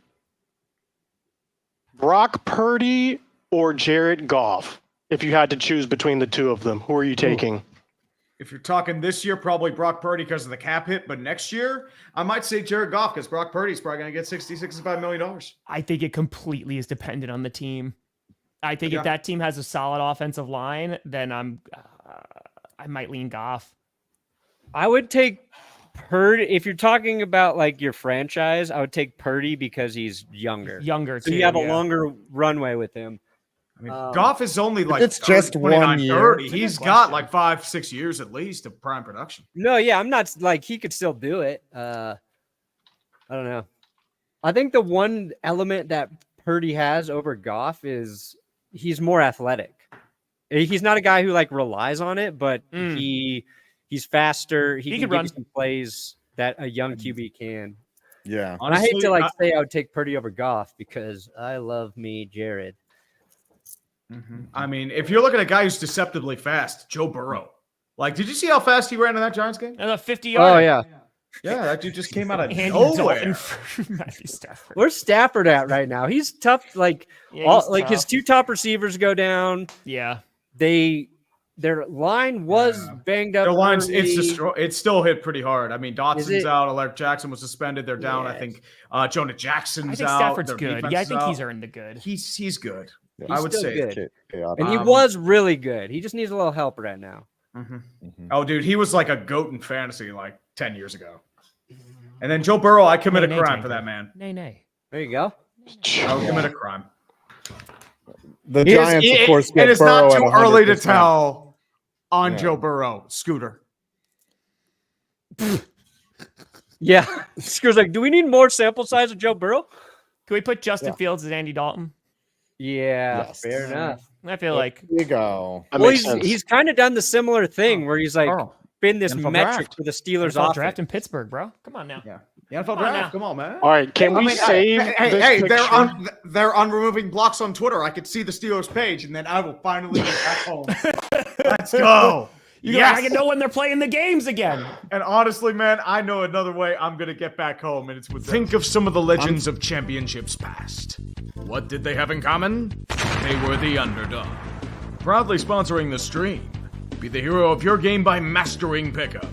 Brock Purdy or Jared Goff? If you had to choose between the two of them, who are you taking? If you're talking this year, probably Brock Purdy because of the cap hit. But next year, I might say Jared Goff because Brock Purdy's probably going to get $65 million. I think it completely is dependent on the team. I think Yeah. if that team has a solid offensive line, then I might lean Goff. I would take Purdy if you're talking about like your franchise. I would take Purdy because he's younger. Younger So too. you have a yeah. longer runway with him. I mean, Goff is only like it's just 29, 1 year. 30. It's a good He's got question. like 5-6 years at least of prime production. No, yeah, I'm not like he could still do it. I don't know. I think the one element that Purdy has over Goff is he's more athletic. He's not a guy who like relies on it, but he's faster. He can could give run. you some plays that a young QB can. Yeah. And I hate to Honestly, like say I would take Purdy over Goff because I love me Jared. I mean, if you're looking at a guy who's deceptively fast, Joe Burrow. Like, did you see how fast he ran in that Giants game? And a 50-yard. Oh yeah. Yeah, that dude just came out of Andy nowhere. Dalton for Matthew Stafford. Where's Stafford at right now? He's tough. Like Yeah, he's like his tough. two top receivers go down. Yeah. Their line was banged up. Their lines, it's early. destroyed. It's still hit pretty hard. I mean, Dotson's it? out. Alec Jackson was suspended. They're down. I Yes. think Jonah Jackson's I think out. Stafford's Their good. defense Yeah, I is think he's out. earned the good. He's good. Yeah. I He's would still say. good. Chaotic. And he was really good. He just needs a little help right now. Oh, dude, he was like a goat in fantasy like 10 years ago. And then Joe Burrow, I commit a Nay, crime nay, for that nay. man. Nay. There you go. I would commit a crime. The Giants, of course, get and it's Burrow not at too early to 100%. tell on Yeah. Joe Burrow. Scooter. Yeah. Screw's like, do we need more sample size of Joe Burrow? Can we put Justin Yeah. Fields as Andy Dalton? Yeah, Yes. fair enough. I feel like There you go. That Well, makes sense. he's kind of done the similar thing where he's like Oh, been this NFL metric draft. for the Steelers NFL offense. draft in Pittsburgh, bro. Come on now. yeah. The NFL Come on draft. now. Come on, man. All right, can I we mean, save hey, this hey, picture? they're unremoving blocks on Twitter. I could see the Steelers page, and then I will finally get back home. Let's go. I can know when they're playing the games again. And honestly, man, I know another way I'm gonna get back home, and it's with think of some of the legends of championships past. What did they have in common? They were the underdog. Proudly sponsoring the stream. Be the hero of your game by mastering pickup.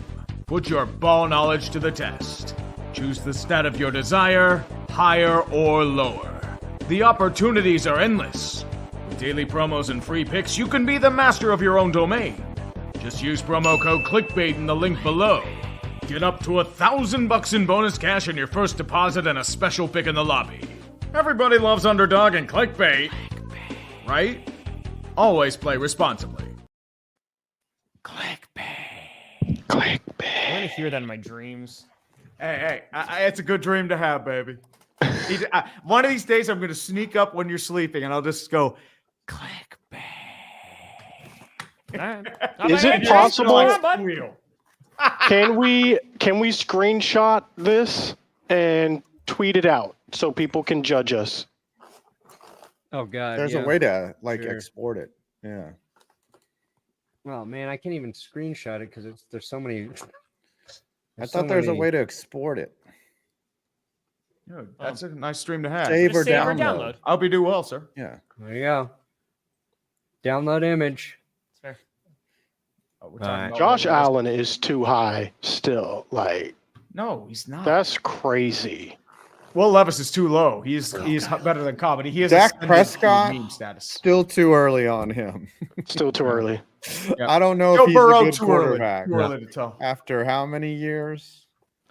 Put your ball knowledge to the test. Choose the stat of your desire, higher or lower. The opportunities are endless. With daily promos and free picks, you can be the master of your own domain. Just use promo code CLICKBAIT in the link below. Get up to $1,000 in bonus cash on your first deposit and a special pick in the lobby. Everybody loves Underdog and Clickbait, right? Always play responsibly. I'm gonna hear that in my dreams. Hey, it's a good dream to have, baby. One of these days, I'm going to sneak up when you're sleeping, and I'll just go, Clickbait. All right. Is it You're possible- all right, bud. Wheel. Can we screenshot this and tweet it out so people can judge us? Oh God. There's yeah. a way to like Sure. export it. Yeah. Oh man, I can't even screenshot it because there's so many. I thought there's a way to export it. Yeah, that's a nice stream to have. Save or Save or download. download. I hope you do well, sir. Yeah. There you go. Download image. It's fair. Oh, we're All right. about Josh what it is. Allen is too high still. Like, No, he's not. that's crazy. Will Levis is too low. He's better than Cobb, but he is Dak ascended to Prescott? meme status. Still too early on him. Still too early. Yeah. I don't know Joe if he's Burrow a good too early. quarterback. Too early to tell. After how many years?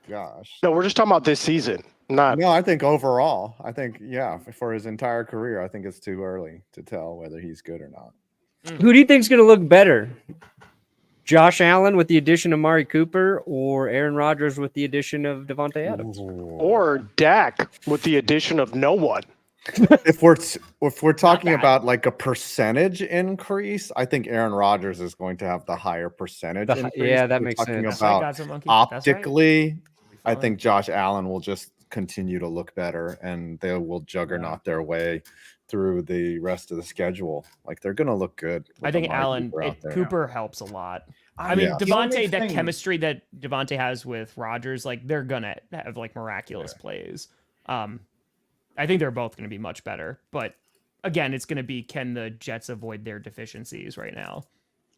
Gosh. No, we're just talking about this season. Not No, I think overall, for his entire career, I think it's too early to tell whether he's good or not. Who do you think's going to look better? Josh Allen with the addition of Amari Cooper, or Aaron Rodgers with the addition of Devontae Adams? or Dak with the addition of no one. If we're talking about like a percentage increase, I think Aaron Rodgers is going to have the higher percentage. Increase. Yeah, that We're makes talking sense. That's right, About Gods and Monkeys. That's right. optically, I Fine. think Josh Allen will just continue to look better, and they will juggernaut their way through the rest of the schedule. Like they're going to look good. I with think Amari Allen, Cooper out there. Cooper helps a lot. I mean, Yeah. The only Devontae, that thing- chemistry that Devontae has with Rodgers, like they're gonna have like miraculous plays. I think they're both gonna be much better. But again, it's gonna be, can the Jets avoid their deficiencies right now?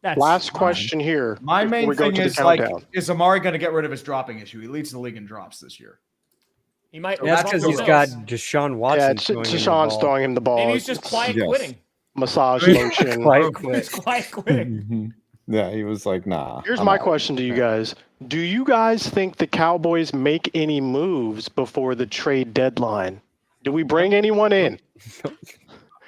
That's Last question here. My before main we go thing to the is like, countdown. is Amari going to get rid of his dropping issue? He leads the league in drops this year. He might. That's That's because what he's it got is. Deshaun Yeah, Watson. it's throwing him the Deshaun's ball. throwing him the ball. Maybe he's just quiet Yes. quitting. Massage lotion. Quiet quit. He's quiet quitting. Mhm. Yeah, he was like, nah. Here's I'm my out. question to you guys. Do you guys think the Cowboys make any moves before the trade deadline? Do we bring anyone in?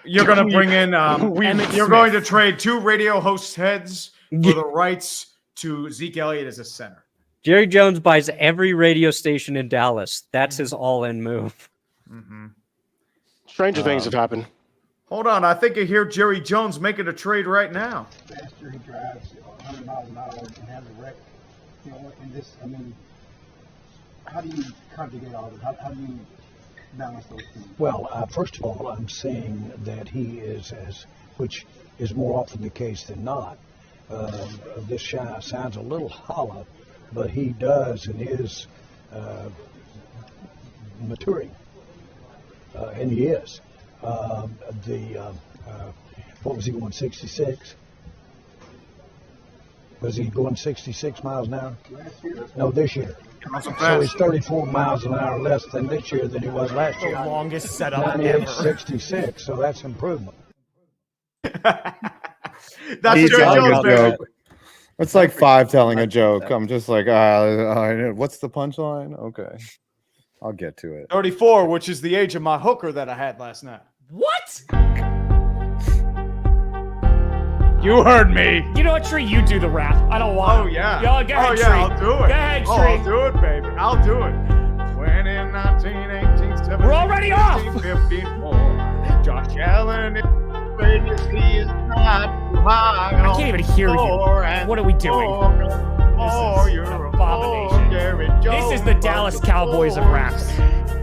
You're going to bring in. Emmitt You're Smith. going to trade 2 radio hosts' heads for the rights to Zeke Elliott as a center. Jerry Jones buys every radio station in Dallas. That's his all-in move. Stranger things have happened. Hold on, I think I hear Jerry Jones making a trade right now. Faster he drives 100 miles an hour and has a wreck. You know, and this, I mean, how do you conjugate all of it? How do you balance those things? Well, first of all, I'm saying that he is, which is more often the case than not. This sounds a little hollow, but he does and is maturing, and he is. What was he going, 66? Was he going 66 miles an hour? Last year? No, this year. So he's 34 miles an hour less than this year than he was last The year. longest setup 98, ever. 66, so that's improvement. That's He's Jerry telling Jones, a baby. joke. It's like 5 telling a joke. I'm just like, what's the punchline? Okay, I'll get to it. 34, which is the age of my hooker that I had last night. What? You heard me. You know what, Tree? You do the rap. I don't want. Oh, yeah. Yo, go ahead, oh, Tree. yeah, I'll do it. Go ahead, Oh, Tree. I'll do it, baby. I'll do it. 20, 19, 18, 17, We're already off. 54. Josh Allen is not too high. I can't even hear you. What are we doing? Oh, This is you're an abomination. Jerry This is the Jones. Dallas Cowboys of raps.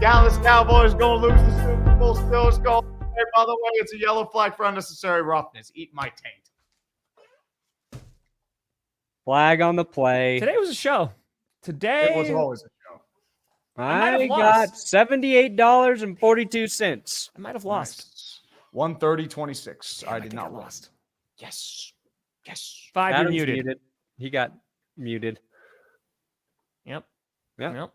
Dallas Cowboys gonna lose the Super Bowl. Still score. Hey, by the way, it's a yellow flag for unnecessary roughness. Eat my taint. Flag on the play. Today was a show. Today It was always a show. might have I got lost. $78.42. I might have lost. 130-26. I did think not I win. lost. Yes. Yes. 5, you're Adam's muted. He got muted. Yep. Yep. Nope.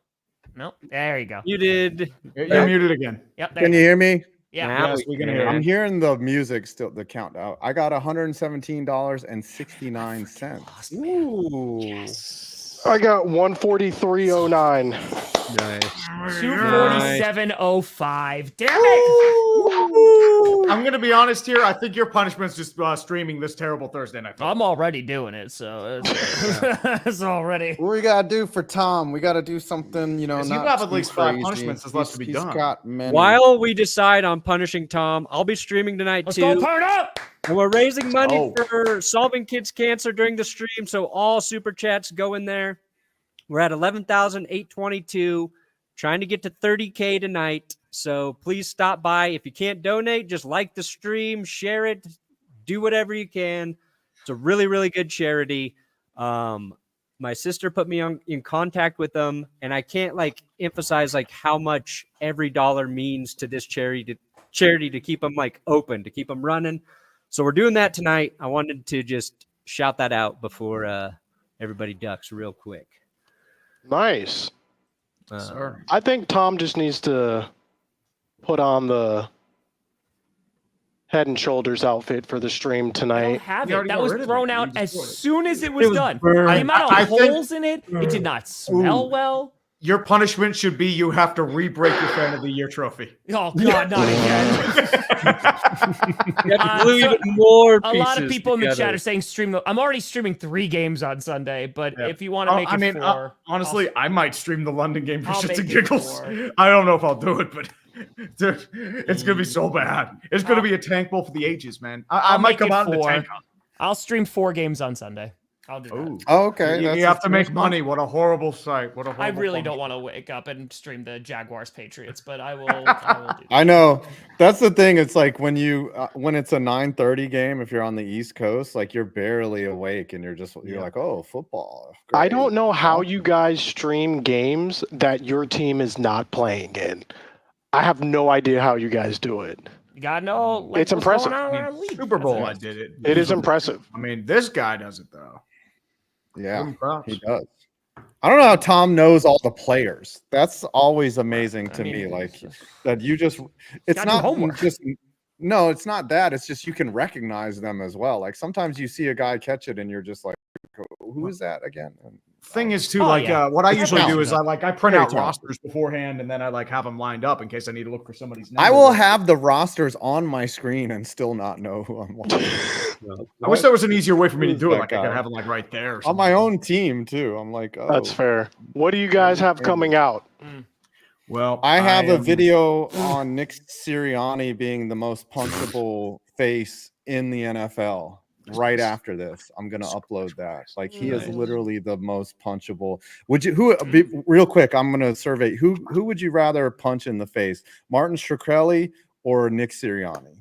Nope. There you go. Muted. You're muted again. Yep. There Can you hear me? Yeah. Now Yes, we can hear I'm you. hearing the music still, the countdown. I got $117.69. Ooh. I got 143.09. Nice. 247.05. Damn it. I'm gonna be honest here. I think your punishment's just streaming this terrible Thursday night. I'm already doing it, so it's already. What we gotta do for Tom? We gotta do something, you know. Because you not have at too least 5 crazy. punishments that's left to be He's done. got many. While we decide on punishing Tom, I'll be streaming tonight Let's too. go turn up. And we're raising money Oh. for solving kids' cancer during the stream. So all super chats go in there. We're at 11,822. trying to get to 30K tonight. So please stop by. If you can't donate, just like the stream, share it, do whatever you can. It's a really, really good charity. My sister put me in contact with them, and I can't like emphasize like how much every dollar means to this charity to keep them like open, to keep them running. So we're doing that tonight. I wanted to just shout that out before everybody ducks real quick. Nice. Sir. I think Tom just needs to put on the Head and Shoulders outfit for the stream I don't tonight. have You it. already That got was rid of thrown it. You out as destroyed it. soon as it was done. burned. The amount of I think- holes in it, it did not smell well. Your punishment should be you have to re-break your Fan of the Year trophy. Oh God, not again. You have to glue So, even more a lot of pieces people in the together. chat are saying stream. I'm already streaming 3 games on Sunday, but Yeah. if you want to make it 4, honestly, I might stream the London game for I'll shits and make it giggles. 4. I don't know if I'll do it, but dude, it's gonna be so bad. It's gonna be a tank bowl for the ages, man. I I'll might make come it out in the 4. tank. I'll stream 4 games on Sunday. I'll do that. Ooh. Oh, okay. You, that's you have to make that's- money. What a horrible sight. What a horrible I really don't punishment. want to wake up and stream the Jaguars Patriots, but I will do that. I know. That's the thing. It's like when it's a 9:30 game, if you're on the East Coast, like you're barely awake and you're like, oh, football. I great." don't know how you guys stream games that your team is not playing in. I have no idea how you guys do it. You gotta know. Like, It's what's going impressive. on I around mean, the league. Super Bowl, I That's did it. It is impressive. I mean, this guy does it though. Yeah, Props. he does. I don't know how Tom knows all the players. That's always amazing to me. Like that you just it's gotta do not homework. just no, it's not that. It's just you can recognize them as well. Like sometimes you see a guy catch it and you're just like, who is that again? And, Thing is too, Oh, like yeah. what I usually do talented. is I print Very out talented. rosters beforehand and then I like have them lined up in case I need to look for somebody's name. I will have the rosters on my screen and still not know who I'm watching. I wish there was an easier way for me to Who's do it. that Like I guy? could have them like right there. Or On my something. own team too. I'm like, oh. That's fair. What do you guys have coming out? Well, I have a am- video on Nick Sirianni being the most punchable face in the NFL. Right after this, I'm gonna upload that. Like he is Nice. literally the most punchable. Would you real quick? I'm gonna survey who would you rather punch in the face, Martin Shkreli or Nick Sirianni?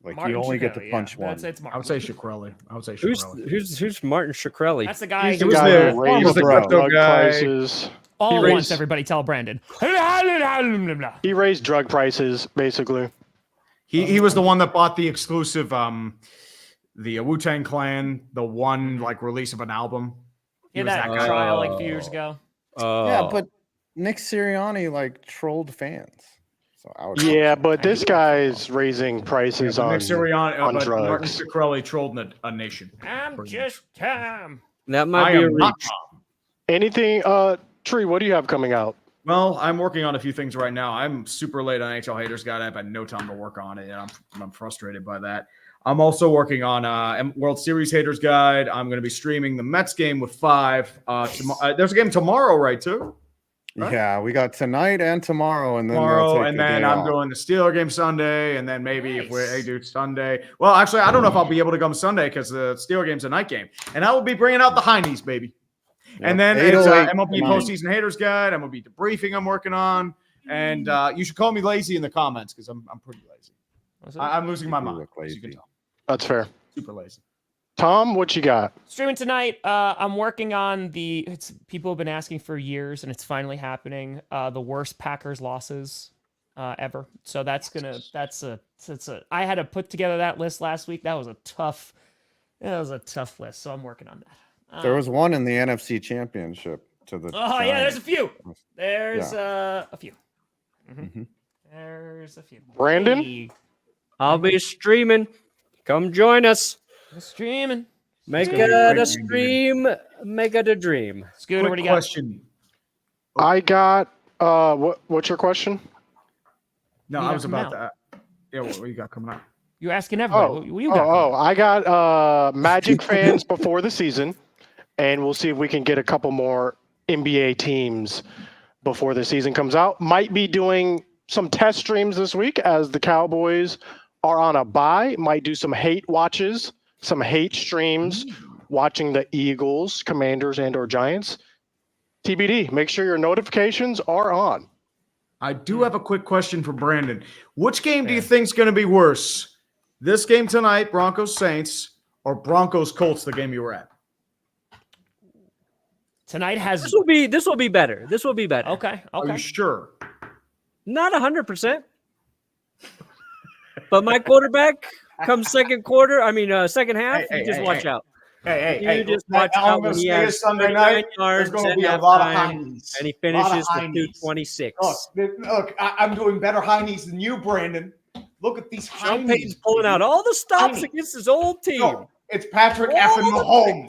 Like Martin you only get to Shkreli, punch one. It's I Martin. would say Shkreli. I would say Who's Shkreli. who's Martin Shkreli? That's the guy He's the who was guy the- who he was raised the the crypto drug guy. prices. all He once. raised- Everybody tell Brandon. He raised drug prices, basically. He was the one that bought the exclusive the Wu-Tang Clan, the one like release of an album. Yeah, He was that that guy. trial like a few years ago. Yeah, but Nick Sirianni like trolled fans. So I would Yeah, but this guy's raising prices Yeah, but on, Nick Sirianni, on but Martin drugs. Shkreli trolled a nation. I'm Pretty just Tom. That might I be a am not reach. Tom. Anything, Tree, what do you have coming out? Well, I'm working on a few things right now. I'm super late on NHL Haters Guide. I've had no time to work on it, and I'm frustrated by that. I'm also working on World Series Haters Guide. I'm going to be streaming the Mets game with 5. There's a game tomorrow, right, too? Right? Yeah, we got tonight and tomorrow, and then they'll Tomorrow, take and the then day I'm off. doing the Steeler game Sunday, and then maybe if Nice. we do Sunday. Well, actually, I don't know if I'll be able to come Sunday because the Steeler game's a night game, and I will be bringing out the Heinies, baby. And then it's 808 MLB tonight. postseason haters guide, MLB debriefing I'm working on, and you should call me lazy in the comments because I'm pretty lazy. I'm losing my You mind. look As you can lazy. tell, That's fair. super lazy. Tom, what you got? Streaming tonight. I'm working on people have been asking for years, and it's finally happening. The worst Packers losses ever. So I had to put together that list last week. That was a tough list. So I'm working on that. There was one in the NFC Championship to the. Oh yeah, there's a Giants. few. There's a few. Mhm. There's a few. Brandon? Hey, I'll be streaming. Come join us. I'm streaming. Make gonna be it great, a man. stream. Make it a dream. Scooter, what do Quick you got? question. I got, what's your question? No, You I have was them about out. that. Yeah, what you got coming up? You're asking everybody. What you got? I got Magic fans before the season, and we'll see if we can get a couple more NBA teams before the season comes out. Might be doing some test streams this week as the Cowboys are on a bye. Might do some hate watches, some hate streams, watching the Eagles, Commanders, and or Giants. TBD. Make sure your notifications are on. I do have a quick question for Brandon. Which game do you think is going to be worse? This game tonight, Broncos Saints, or Broncos Colts, the game you were at? Tonight has This will be better. This will be better. okay. Are you sure? Not 100%. But my quarterback comes second half, you just watch out. Hey, just watch out when he has Sunday night. There's yards going to at be a lot of high halftime, knees. and he A lot of finishes high with knees. 226. Look, I'm doing better high knees than you, Brandon. Look at these high Sean knees. Payton's pulling out all the stops High knees. against his old team. No, it's Patrick effing Mahomes.